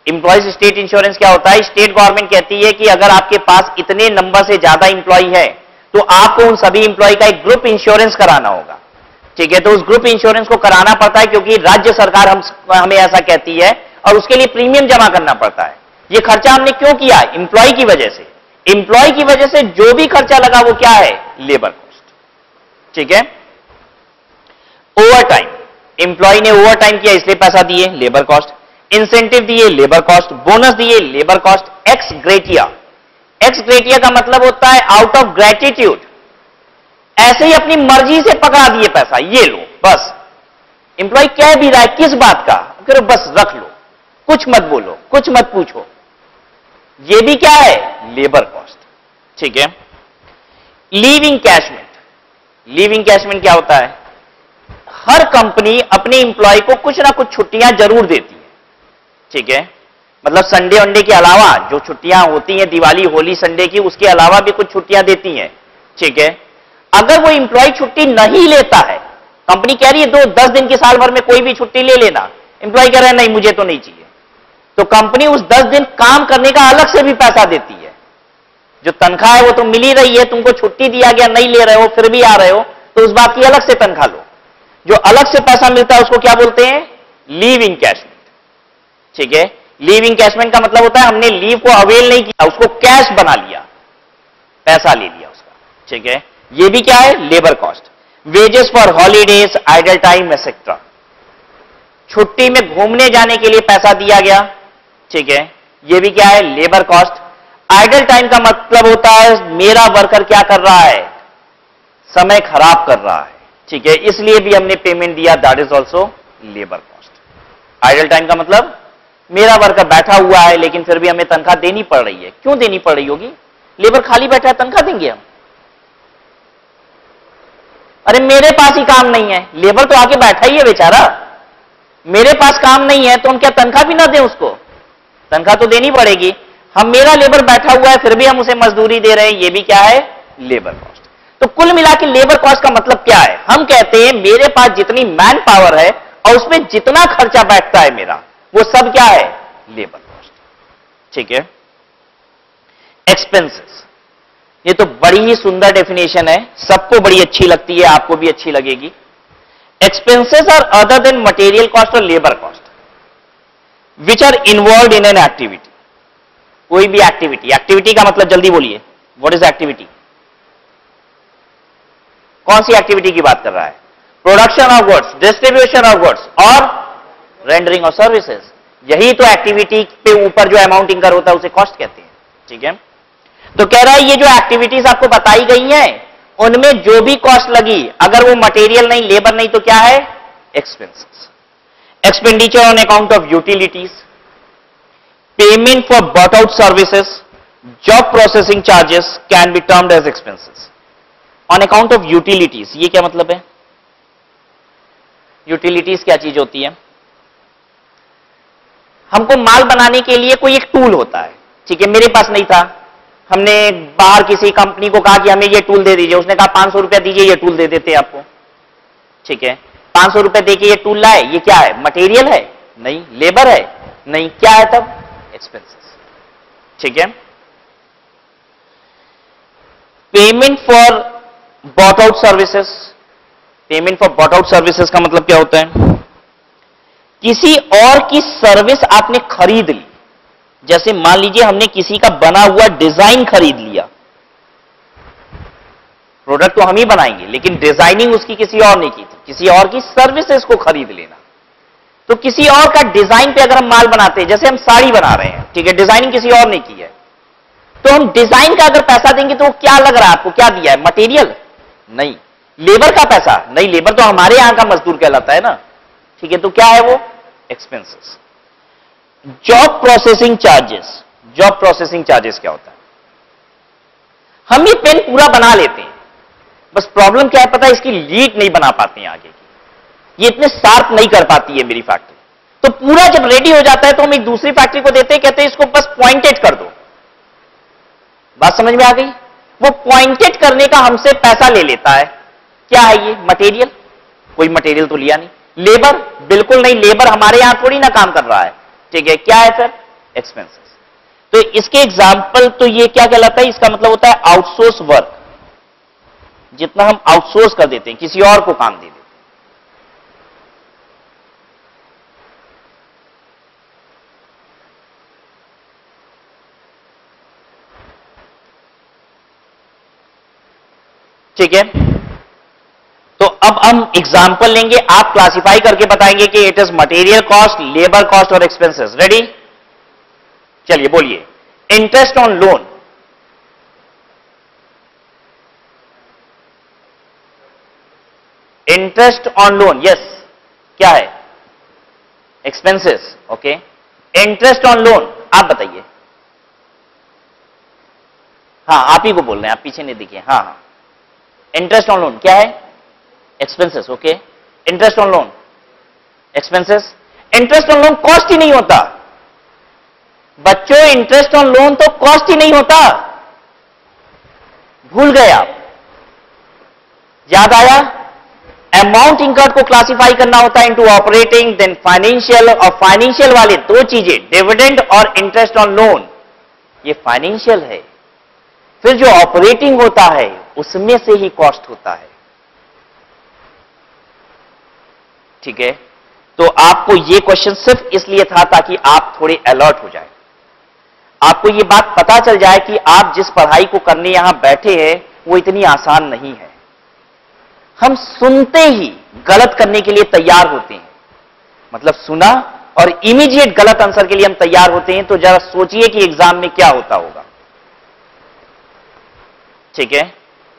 Employees state insurance क्या होता है? स्टेट गवर्नमेंट कहती है कि अगर आपके पास इतने नंबर से ज्यादा इंप्लॉय है तो आपको उन सभी इंप्लॉय का एक ग्रुप इंश्योरेंस कराना होगा, ठीक है। तो उस ग्रुप इंश्योरेंस को कराना पड़ता है क्योंकि राज्य सरकार हमें ऐसा कहती है और उसके लिए प्रीमियम जमा करना पड़ता है। ये खर्चा हमने क्यों किया? इंप्लॉय की वजह से। इंप्लॉय की वजह से जो भी खर्चा लगा वो क्या है? लेबर कॉस्ट, ठीक है। ओवर टाइम, इंप्लॉय ने ओवर टाइम किया इसलिए पैसा दिए, लेबर कॉस्ट। इंसेंटिव दिए, लेबर कॉस्ट। बोनस दिए, labour cost. X gratia, x gratia का मतलब होता है आउट ऑफ ग्रेटिट्यूड, ऐसे ही अपनी मर्जी से पकड़ा दिए पैसा, ये लो बस। इंप्लॉय कह भी रहा है किस बात का, फिर बस रख लो, कुछ मत बोलो, कुछ मत पूछो, ये भी क्या है? लेबर कॉस्ट, ठीक है। लीव इनकैशमेंट, लीव इनकैशमेंट क्या होता है? हर कंपनी अपने इंप्लॉय को कुछ ना कुछ छुट्टियां जरूर देती है, ठीक है। मतलब संडे वनडे के अलावा जो छुट्टियां होती हैं, दिवाली होली संडे की, उसके अलावा भी कुछ छुट्टियां देती हैं, ठीक है। अगर वो इंप्लॉय छुट्टी नहीं लेता है, कंपनी कह रही है 10 दिन की साल भर में कोई भी छुट्टी ले लेना, इंप्लॉय कह रहा है नहीं मुझे तो नहीं चाहिए, तो कंपनी उस 10 दिन काम करने का अलग से भी पैसा देती है। जो तनख्वाह है वो तो मिल ही रही है, तुमको छुट्टी दिया गया, नहीं ले रहे हो फिर भी आ रहे हो, तो उस बात की अलग से तनख्वाह लो। जो अलग से पैसा मिलता है उसको क्या बोलते हैं? लीव इनकैशमेंट, ठीक है। लीव इनकैशमेंट का मतलब होता है हमने लीव को अवेल नहीं किया, उसको कैश बना लिया, पैसा ले लिया उसका, ठीक है। ये भी क्या है? Labour cost. Wages for holidays, idle time etcetera, छुट्टी में घूमने जाने के लिए पैसा दिया गया, ठीक है, ये भी क्या है? Labour cost. आइडल टाइम का मतलब होता है मेरा वर्कर क्या कर रहा है? समय खराब कर रहा है, ठीक है, इसलिए भी हमने पेमेंट दिया, that is also labour cost. Idle time का मतलब मेरा वर्कर बैठा हुआ है लेकिन फिर भी हमें तनख्वाह देनी पड़ रही है। क्यों देनी पड़ रही होगी? लेबर खाली बैठा है, तनख्वाह देंगे हम? अरे मेरे पास ही काम नहीं है, लेबर तो आके बैठा ही है बेचारा, मेरे पास काम नहीं है तो हम क्या तनख्वाह भी ना दें उसको? तनख्वाह तो देनी पड़ेगी। हम, मेरा लेबर बैठा हुआ है फिर भी हम उसे मजदूरी दे रहे हैं, ये भी क्या है? Labour cost. तो कुल मिला के लेबर कॉस्ट का मतलब क्या है? हम कहते हैं मेरे पास जितनी मैन पावर है और उसमें जितना खर्चा बैठता है मेरा, वो सब क्या है? लेबर कॉस्ट, ठीक है। एक्सपेंसेस, ये तो बड़ी ही सुंदर डेफिनेशन है, सबको बड़ी अच्छी लगती है, आपको भी अच्छी लगेगी। Expenses are other than material cost और labour cost which are involve in an activity. कोई भी एक्टिविटी, एक्टिविटी का मतलब जल्दी बोलिए, व्हाट इज एक्टिविटी? कौन सी एक्टिविटी की बात कर रहा है? Production of goods, distribution of goods और रेंडरिंग ऑफ सर्विसेज। यही तो एक्टिविटी पे ऊपर जो अमाउंट इंकर होता है उसे कॉस्ट कहते हैं, ठीक है। तो कह रहा है ये जो एक्टिविटीज आपको बताई गई हैं उनमें जो भी कॉस्ट लगी, अगर वो मटेरियल नहीं, लेबर नहीं, तो क्या है? Expenses. Expenditure on account of utilities, payment for bought out services, job processing charges can be termed as expenses on account of utilities. ये क्या मतलब है? यूटिलिटीज क्या चीज होती है? हमको माल बनाने के लिए कोई एक टूल होता है, ठीक है, मेरे पास नहीं था, हमने बाहर किसी कंपनी को कहा कि हमें ये टूल दे दीजिए, उसने कहा 500 रुपया दीजिए, ये टूल दे देते हैं आपको, ठीक है। 500 रुपया देके ये टूल लाए, ये क्या है? मटेरियल है? नहीं। लेबर है? नहीं। क्या है तब? एक्सपेंसेस, ठीक है। Payment for bought out services, payment for bought out services का मतलब क्या होता है? किसी और की सर्विस आपने खरीद ली, जैसे मान लीजिए हमने किसी का बना हुआ डिजाइन खरीद लिया, प्रोडक्ट तो हम ही बनाएंगे लेकिन डिजाइनिंग उसकी किसी और ने की थी, किसी और की सर्विसेज को खरीद लेना। तो किसी और का डिजाइन पे अगर हम माल बनाते हैं, जैसे हम साड़ी बना रहे हैं, ठीक है, डिजाइनिंग किसी और ने की है, तो हम डिजाइन का अगर पैसा देंगे तो क्या लग रहा है आपको? क्या दिया है? मटेरियल? नहीं। लेबर का पैसा? नहीं, लेबर तो हमारे यहां का मजदूर कहलाता है ना, ठीक है। तो क्या है वो? Expenses. Job processing charges, job processing charges क्या होता है? हम ये पेन पूरा बना लेते हैं, बस प्रॉब्लम क्या है पता है? इसकी लीड नहीं बना पाते हैं आगे की, ये इतने शार्प नहीं कर पाती है मेरी फैक्ट्री। तो पूरा जब रेडी हो जाता है तो हम एक दूसरी फैक्ट्री को देते हैं, कहते हैं इसको बस पॉइंटेड कर दो। बात समझ में आ गई? वो पॉइंटेड करने का हमसे पैसा ले लेता है। क्या है ये? मटेरियल। कोई मटेरियल तो लिया नहीं। लेबर? बिल्कुल नहीं, लेबर हमारे यहां थोड़ी ना काम कर रहा है। ठीक है, क्या है फिर? एक्सपेंसेस। तो इसके एग्जाम्पल तो ये क्या कहलाता है? इसका मतलब होता है आउटसोर्स वर्क। जितना हम आउटसोर्स कर देते हैं, किसी और को काम दे देते हैं। ठीक है, तो अब हम एग्जाम्पल लेंगे, आप क्लासिफाई करके बताएंगे कि it is material cost, labour cost और एक्सपेंसेस। रेडी? चलिए बोलिए। Interest on loan. Interest on loan, yes, क्या है? Expenses. Okay, interest on loan आप बताइए। हाँ, आप ही को बोल रहे हैं, आप पीछे नहीं दिखे। हाँ हाँ, इंटरेस्ट ऑन लोन क्या है? Expenses. Okay, interest on loan expenses. Interest on loan cost ही नहीं होता बच्चों, इंटरेस्ट ऑन लोन तो कॉस्ट ही नहीं होता। भूल गए आप? याद आया? अमाउंट इनकर्ड को क्लासिफाई करना होता है इनटू ऑपरेटिंग, देन फाइनेंशियल, और फाइनेंशियल वाले दो चीजें, डिविडेंड और इंटरेस्ट ऑन लोन, ये फाइनेंशियल है। फिर जो ऑपरेटिंग होता है उसमें से ही कॉस्ट होता है। ठीक है, तो आपको ये क्वेश्चन सिर्फ इसलिए था ताकि आप थोड़े अलर्ट हो जाए, आपको ये बात पता चल जाए कि आप जिस पढ़ाई को करने यहां बैठे हैं वो इतनी आसान नहीं है। हम सुनते ही गलत करने के लिए तैयार होते हैं, मतलब सुना और इमीडिएट गलत आंसर के लिए हम तैयार होते हैं। तो जरा सोचिए कि एग्जाम में क्या होता होगा। ठीक है,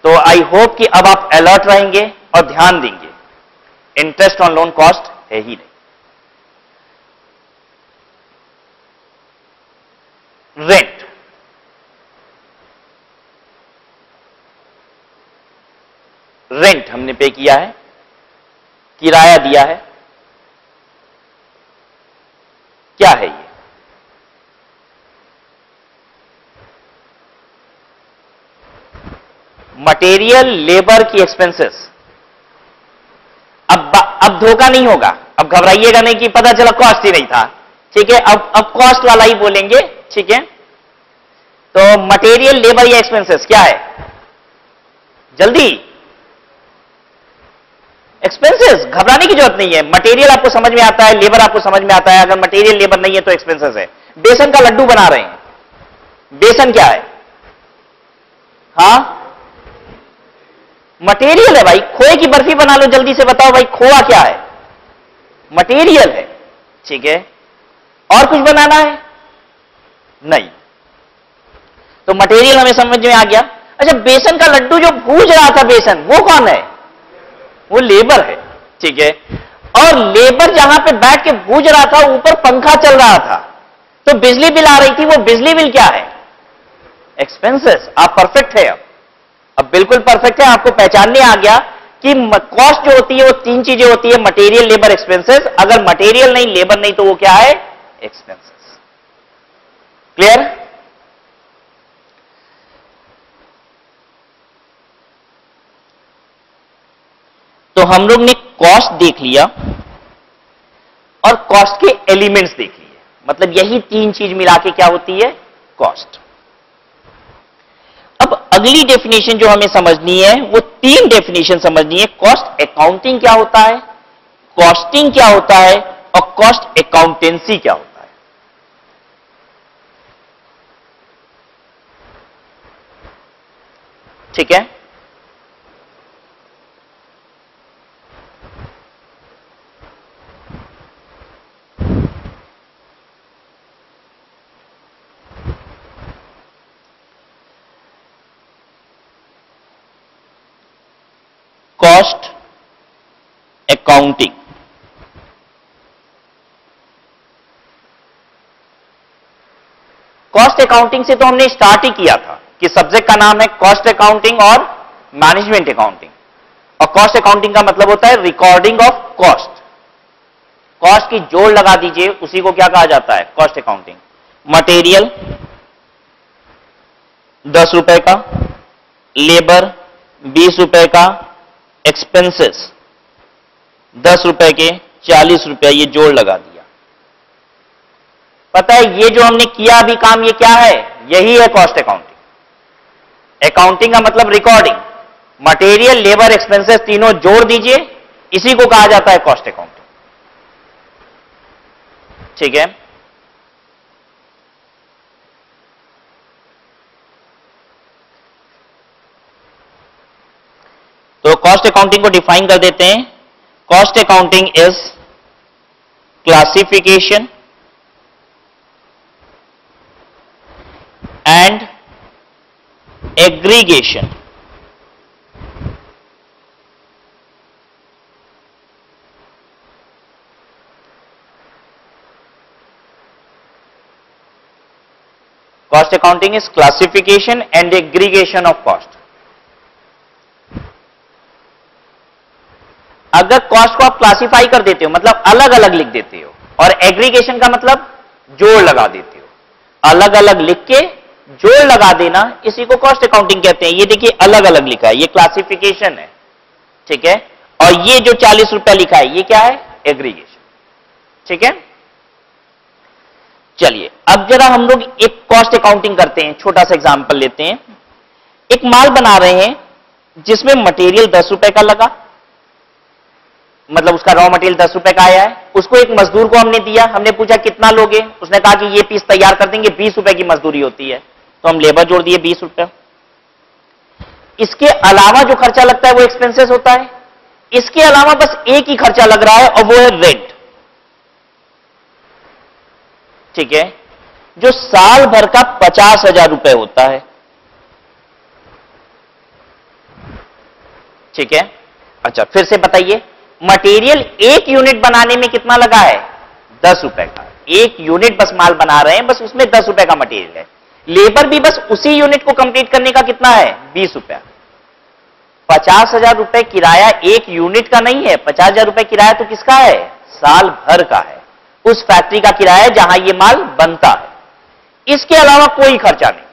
तो आई होप कि अब आप अलर्ट रहेंगे और ध्यान देंगे। इंटरेस्ट ऑन लोन कॉस्ट है ही नहीं। रेंट, रेंट हमने पे किया है, किराया दिया है, क्या है ये? मटेरियल, लेबर की एक्सपेंसेस। अब धोखा नहीं होगा, अब घबराइएगा नहीं कि पता चला कॉस्ट ही नहीं था। ठीक है, अब कॉस्ट वाला ही बोलेंगे। ठीक है, तो मटेरियल, लेबर या एक्सपेंसेस क्या है? जल्दी, एक्सपेंसेस। घबराने की जरूरत नहीं है, मटेरियल आपको समझ में आता है, लेबर आपको समझ में आता है। अगर मटेरियल लेबर नहीं है तो एक्सपेंसेस है। बेसन का लड्डू बना रहे हैं, बेसन क्या है? हाँ, मटेरियल है भाई। खोए की बर्फी बना लो, जल्दी से बताओ भाई, खोआ क्या है? मटेरियल है। ठीक है, और कुछ बनाना है? नहीं, तो मटेरियल हमें समझ में आ गया। अच्छा, बेसन का लड्डू जो भूज रहा था बेसन, वो कौन है? वो लेबर है। ठीक है, और लेबर जहां पे बैठ के भूज रहा था, ऊपर पंखा चल रहा था, तो बिजली बिल आ रही थी, वो बिजली बिल क्या है? एक्सपेंसेस। आप परफेक्ट है, अब बिल्कुल परफेक्ट है। आपको पहचानने आ गया कि कॉस्ट जो होती है वो तीन चीजें होती है, मटेरियल, लेबर, एक्सपेंसेस। अगर मटेरियल नहीं, लेबर नहीं, तो वो क्या है? एक्सपेंसेस। क्लियर? तो हम लोग ने कॉस्ट देख लिया और कॉस्ट के एलिमेंट्स देख लिए, मतलब यही तीन चीज मिला के क्या होती है? कॉस्ट। अब अगली डेफिनेशन जो हमें समझनी है वो तीन डेफिनेशन समझनी है। कॉस्ट अकाउंटिंग क्या होता है, कॉस्टिंग क्या होता है, और कॉस्ट अकाउंटेंसी क्या होता है। ठीक है, कॉस्ट अकाउंटिंग। कॉस्ट अकाउंटिंग से तो हमने स्टार्ट ही किया था कि सब्जेक्ट का नाम है कॉस्ट अकाउंटिंग और मैनेजमेंट अकाउंटिंग। और कॉस्ट अकाउंटिंग का मतलब होता है रिकॉर्डिंग ऑफ कॉस्ट। कॉस्ट की जोड़ लगा दीजिए, उसी को क्या कहा जाता है? Cost accounting. मटेरियल 10 रुपए का, लेबर 20 रुपए का, एक्सपेंसेस 10 रुपए के, 40 रुपए, ये जोड़ लगा दिया। पता है ये जो हमने किया अभी काम, ये क्या है? यही है कॉस्ट अकाउंटिंग। अकाउंटिंग का मतलब रिकॉर्डिंग। मटेरियल, लेबर, एक्सपेंसेस तीनों जोड़ दीजिए, इसी को कहा जाता है कॉस्ट अकाउंटिंग। ठीक है, तो कॉस्ट अकाउंटिंग को डिफाइन कर देते हैं। Cost accounting is classification and aggregation cost accounting is classification and aggregation of cost. अगर कॉस्ट को आप क्लासिफाई कर देते हो मतलब अलग अलग लिख देते हो, और एग्रीगेशन का मतलब जोड़ लगा देते हो। अलग अलग लिख के जोड़ लगा देना, इसी को कॉस्ट अकाउंटिंग कहते हैं। ये देखिए अलग अलग लिखा है, ये क्लासिफिकेशन है, ठीक है, और ये जो 40 रुपए लिखा है ये क्या है? एग्रीगेशन। ठीक है, चलिए अब जरा हम लोग एक कॉस्ट अकाउंटिंग करते हैं। छोटा सा एग्जांपल लेते हैं। एक माल बना रहे हैं जिसमें मटेरियल 10 रुपए का लगा, मतलब उसका रॉ मटेरियल 10 रुपए का आया है। उसको एक मजदूर को हमने दिया, हमने पूछा कितना लोगे, उसने कहा कि ये पीस तैयार कर देंगे, 20 रुपए की मजदूरी होती है, तो हम लेबर जोड़ दिए 20 रुपए। इसके अलावा जो खर्चा लगता है वो एक्सपेंसेस होता है। इसके अलावा बस एक ही खर्चा लग रहा है और वो है रेंट। ठीक है, जो साल भर का 50,000 रुपए होता है। ठीक है, अच्छा फिर से बताइए, मटेरियल एक यूनिट बनाने में कितना लगा है? 10 रुपए का। एक यूनिट बस माल बना रहे हैं, बस उसमें 10 रुपए का मटेरियल है। लेबर भी बस उसी यूनिट को कंप्लीट करने का कितना है? 20 रुपया। 50,000 रुपए किराया एक यूनिट का नहीं है, 50,000 रुपए किराया तो किसका है? साल भर का है, उस फैक्ट्री का किराया जहां ये माल बनता है। इसके अलावा कोई खर्चा नहीं।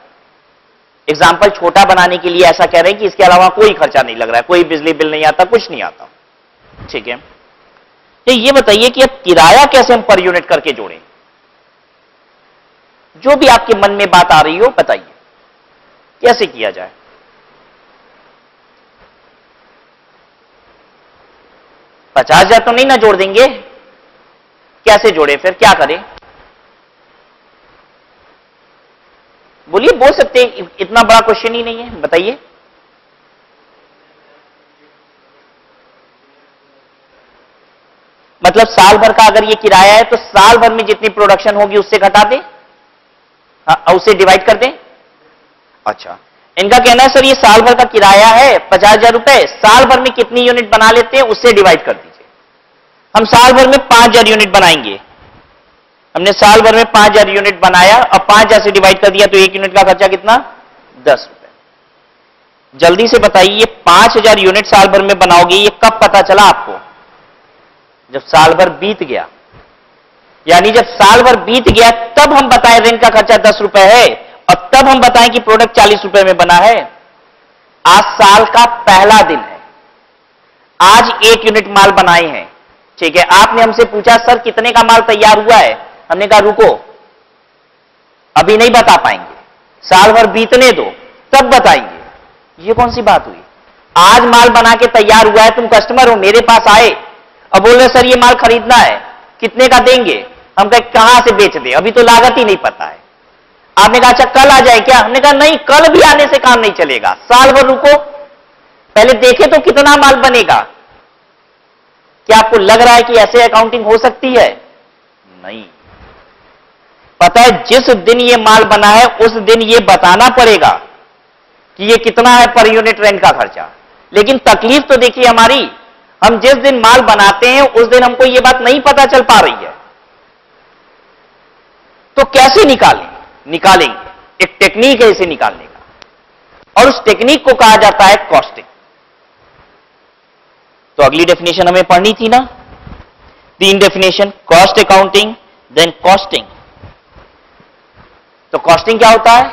एग्जाम्पल छोटा बनाने के लिए ऐसा कह रहे हैं कि इसके अलावा कोई खर्चा नहीं लग रहा है, कोई बिजली बिल नहीं आता, कुछ नहीं आता। ठीक है, तो ये बताइए कि अब किराया कैसे हम पर यूनिट करके जोड़ें? जो भी आपके मन में बात आ रही हो बताइए, कैसे किया जाए? $50,000 तो नहीं ना जोड़ देंगे, कैसे जोड़े फिर, क्या करें? बोलिए, बोल सकते हैं, इतना बड़ा क्वेश्चन ही नहीं है, बताइए। मतलब साल भर का अगर ये किराया है तो साल भर में जितनी प्रोडक्शन होगी उससे घटा दे, हाँ, उसे डिवाइड कर दें। अच्छा, इनका कहना है सर ये साल भर का किराया है 50,000 रुपए, साल भर में कितनी यूनिट बना लेते हैं उससे डिवाइड कर दीजिए। हम साल भर में 5,000 यूनिट बनाएंगे। हमने साल भर में 5,000 यूनिट बनाया और 5,000 से डिवाइड कर दिया, तो एक यूनिट का खर्चा कितना? 10 रुपए। जल्दी से बताइए, ये 5,000 यूनिट साल भर में बनाओगे, ये कब पता चला आपको? जब साल भर बीत गया। यानी जब साल भर बीत गया तब हम बताएं रेंट का खर्चा 10 रुपए है, और तब हम बताएं कि प्रोडक्ट 40 रुपए में बना है। आज साल का पहला दिन है, आज 1 यूनिट माल बनाए हैं। ठीक है, आपने हमसे पूछा सर कितने का माल तैयार हुआ है, हमने कहा रुको अभी नहीं बता पाएंगे, साल भर बीतने दो तब बताएंगे। ये कौन सी बात हुई? आज माल बना के तैयार हुआ है, तुम कस्टमर हो, मेरे पास आए, अब बोल रहे सर ये माल खरीदना है, कितने का देंगे? हम कहे कहां से बेच दे, अभी तो लागत ही नहीं पता है। आपने कहा अच्छा कल आ जाए क्या? हमने कहा नहीं, कल भी आने से काम नहीं चलेगा, साल भर रुको, पहले देखे तो कितना माल बनेगा। क्या आपको लग रहा है कि ऐसे अकाउंटिंग हो सकती है? नहीं। पता है जिस दिन ये माल बना है उस दिन ये बताना पड़ेगा कि ये कितना है पर यूनिट रेंट का खर्चा। लेकिन तकलीफ तो देखिए हमारी, हम जिस दिन माल बनाते हैं उस दिन हमको ये बात नहीं पता चल पा रही है, तो कैसे निकालेंगे? एक टेक्निक है इसे निकालने का, और उस टेक्निक को कहा जाता है कॉस्टिंग। तो अगली डेफिनेशन हमें पढ़नी थी ना, 3 definition, cost accounting, then costing. तो कॉस्टिंग क्या होता है?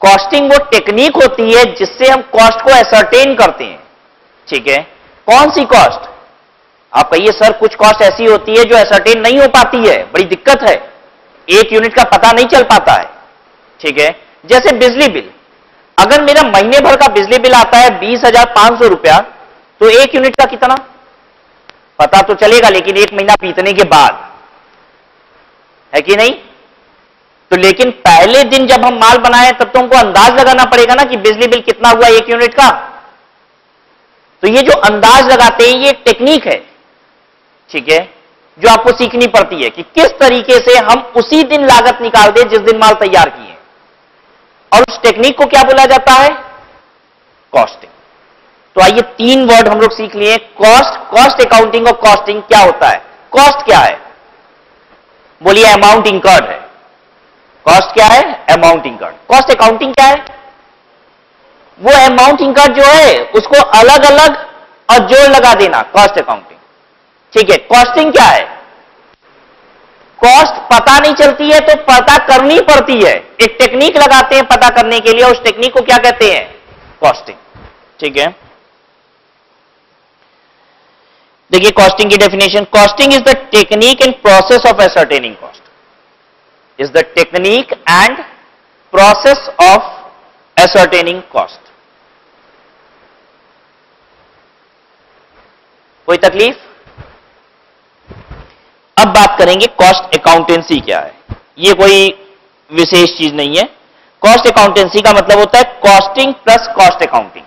कॉस्टिंग वो टेक्निक होती है जिससे हम कॉस्ट को एसर्टेन करते हैं। ठीक है, कौन सी कॉस्ट? आप कहिए सर कुछ कॉस्ट ऐसी होती है जो एसर्टेन नहीं हो पाती है, बड़ी दिक्कत है, एक यूनिट का पता नहीं चल पाता है। ठीक है, जैसे बिजली बिल, अगर मेरा महीने भर का बिजली बिल आता है 20,500 रुपया, तो एक यूनिट का कितना पता तो चलेगा, लेकिन एक महीना बीतने के बाद, है कि नहीं? तो लेकिन पहले दिन जब हम माल बनाए तब तो हमको अंदाज लगाना पड़ेगा ना कि बिजली बिल कितना हुआ एक यूनिट का। तो ये जो अंदाज लगाते हैं ये टेक्निक है। ठीक है, जो आपको सीखनी पड़ती है कि किस तरीके से हम उसी दिन लागत निकाल दें जिस दिन माल तैयार किए, और उस टेक्निक को क्या बोला जाता है? कॉस्टिंग। तो आइए 3 वर्ड हम लोग सीख लिए, कॉस्ट, कॉस्ट अकाउंटिंग और कॉस्टिंग। क्या होता है? कॉस्ट क्या है? बोलिए अमाउंट इंकर्ड है। कॉस्ट क्या है? Amount incurred. कॉस्ट अकाउंटिंग क्या है? वो अमाउंट इंकर्ड जो है उसको अलग अलग और जोड़ लगा देना, कॉस्ट अकाउंटिंग। ठीक है, कॉस्टिंग क्या है? कॉस्ट पता नहीं चलती है तो पता करनी पड़ती है, एक टेक्निक लगाते हैं पता करने के लिए, उस टेक्निक को क्या कहते हैं? कॉस्टिंग। ठीक है, देखिए कॉस्टिंग की definition, costing is the technique and process of ascertaining cost, is the technique and process of ascertaining cost. कोई तकलीफ? अब बात करेंगे कॉस्ट अकाउंटेंसी क्या है। ये कोई विशेष चीज नहीं है। कॉस्ट अकाउंटेंसी का मतलब होता है costing plus cost accounting,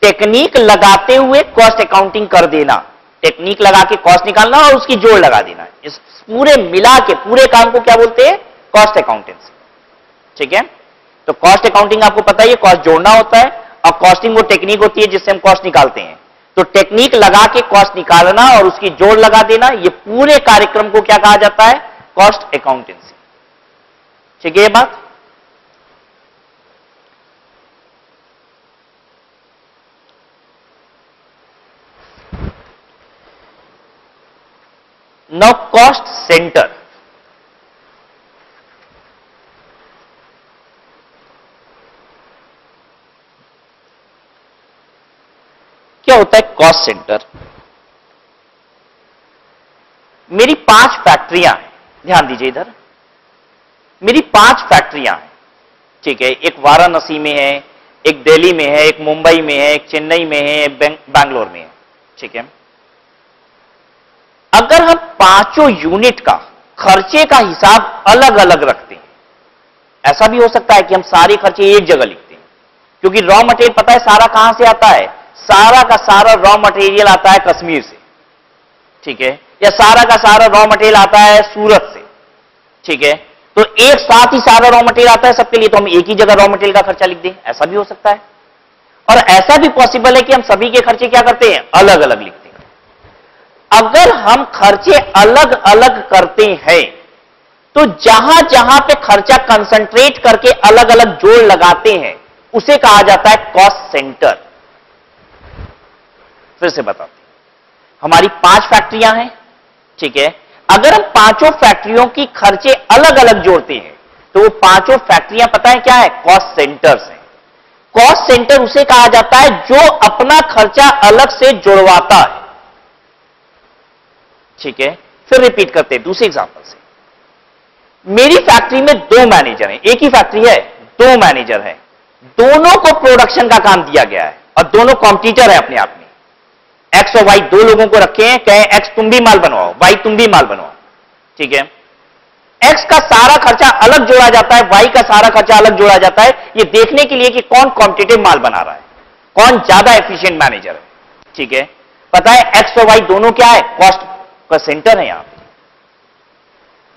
technique लगाते हुए कॉस्ट अकाउंटिंग कर देना, टेक्निक लगा के कॉस्ट निकालना और उसकी जोड़ लगा देना, इस पूरे मिला के पूरे काम को क्या बोलते हैं? Cost accountancy. ठीक है, तो कॉस्ट अकाउंटिंग आपको पता ही है, कॉस्ट जोड़ना होता है, और कॉस्टिंग वो टेक्निक होती है जिससे हम कॉस्ट निकालते हैं। तो टेक्निक लगा के कॉस्ट निकालना और उसकी जोड़ लगा देना, ये पूरे कार्यक्रम को क्या कहा जाता है? Cost accountancy. ठीक है ये बात? नाउ कॉस्ट सेंटर, क्या होता है कॉस्ट सेंटर? मेरी 5 फैक्ट्रियां हैं, ध्यान दीजिए इधर, मेरी 5 फैक्ट्रियां हैं। ठीक है, एक वाराणसी में है, एक दिल्ली में है, एक मुंबई में है, एक चेन्नई में है, एक बैंगलोर में है। ठीक है, अगर हम 5 यूनिट का खर्चे का हिसाब अलग अलग रखते हैं, ऐसा भी हो सकता है कि हम सारे खर्चे एक जगह लिखते हैं, क्योंकि रॉ मटेरियल पता है सारा कहां से आता है? सारा का सारा रॉ मटेरियल आता है कश्मीर से। ठीक है, या सारा का सारा रॉ मटेरियल आता है सूरत से। ठीक है, तो एक साथ ही सारा रॉ मटेरियल आता है सबके लिए, तो हम एक ही जगह रॉ मटेरियल का खर्चा लिख दें, ऐसा भी हो सकता है। और ऐसा भी पॉसिबल है कि हम सभी के खर्चे क्या करते हैं? अलग अलग लिखते हैं। अगर हम खर्चे अलग अलग करते हैं तो जहां जहां पे खर्चा कंसंट्रेट करके अलग अलग जोड़ लगाते हैं उसे कहा जाता है कॉस्ट सेंटर। फिर से बताते हैं, हमारी 5 फैक्ट्रियां हैं। ठीक है, अगर हम 5 फैक्ट्रियों की खर्चे अलग अलग जोड़ते हैं तो वो 5 फैक्ट्रियां पता है क्या है? कॉस्ट सेंटर्स हैं। कॉस्ट सेंटर उसे कहा जाता है जो अपना खर्चा अलग से जुड़वाता है। ठीक है, फिर रिपीट करते हैं दूसरे एग्जांपल से। मेरी फैक्ट्री में 2 मैनेजर हैं, एक ही फैक्ट्री है, 2 मैनेजर हैं, दोनों को प्रोडक्शन का काम दिया गया है और दोनों कॉम्पिटिटर है अपने आप में। एक्स और वाई 2 लोगों को रखे हैं, कहे एक्स तुम भी माल बनवाओ, वाई तुम भी माल बनवाओ। ठीक है, एक्स का सारा खर्चा अलग जोड़ा जाता है, वाई का सारा खर्चा अलग जोड़ा जाता है, ये देखने के लिए कि कौन कॉम्पिटिटिव माल बना रहा है, कौन ज्यादा एफिशिएंट मैनेजर है। ठीक है, पता है एक्स और वाई दोनों क्या है? कॉस्ट का सेंटर है। यहां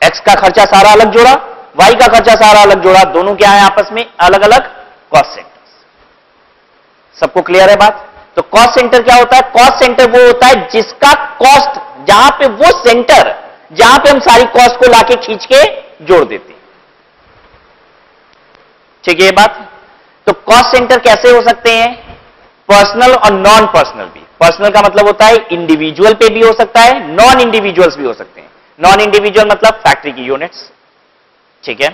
एक्स का खर्चा सारा अलग जोड़ा, वाई का खर्चा सारा अलग जोड़ा, दोनों क्या है आपस में? अलग अलग कॉस्ट सेंटर्स। सबको क्लियर है बात? तो कॉस्ट सेंटर क्या होता है? कॉस्ट सेंटर वो होता है जिसका कॉस्ट, जहां पे वो सेंटर जहां पे हम सारी कॉस्ट को लाके खींच के जोड़ देते हैं। ठीक है ये बात? तो कॉस्ट सेंटर कैसे हो सकते हैं? पर्सनल और नॉन पर्सनल भी। पर्सनल का मतलब होता है इंडिविजुअल पे भी हो सकता है, नॉन इंडिविजुअल्स भी हो सकते हैं। नॉन इंडिविजुअल मतलब फैक्ट्री की यूनिट्स। ठीक है,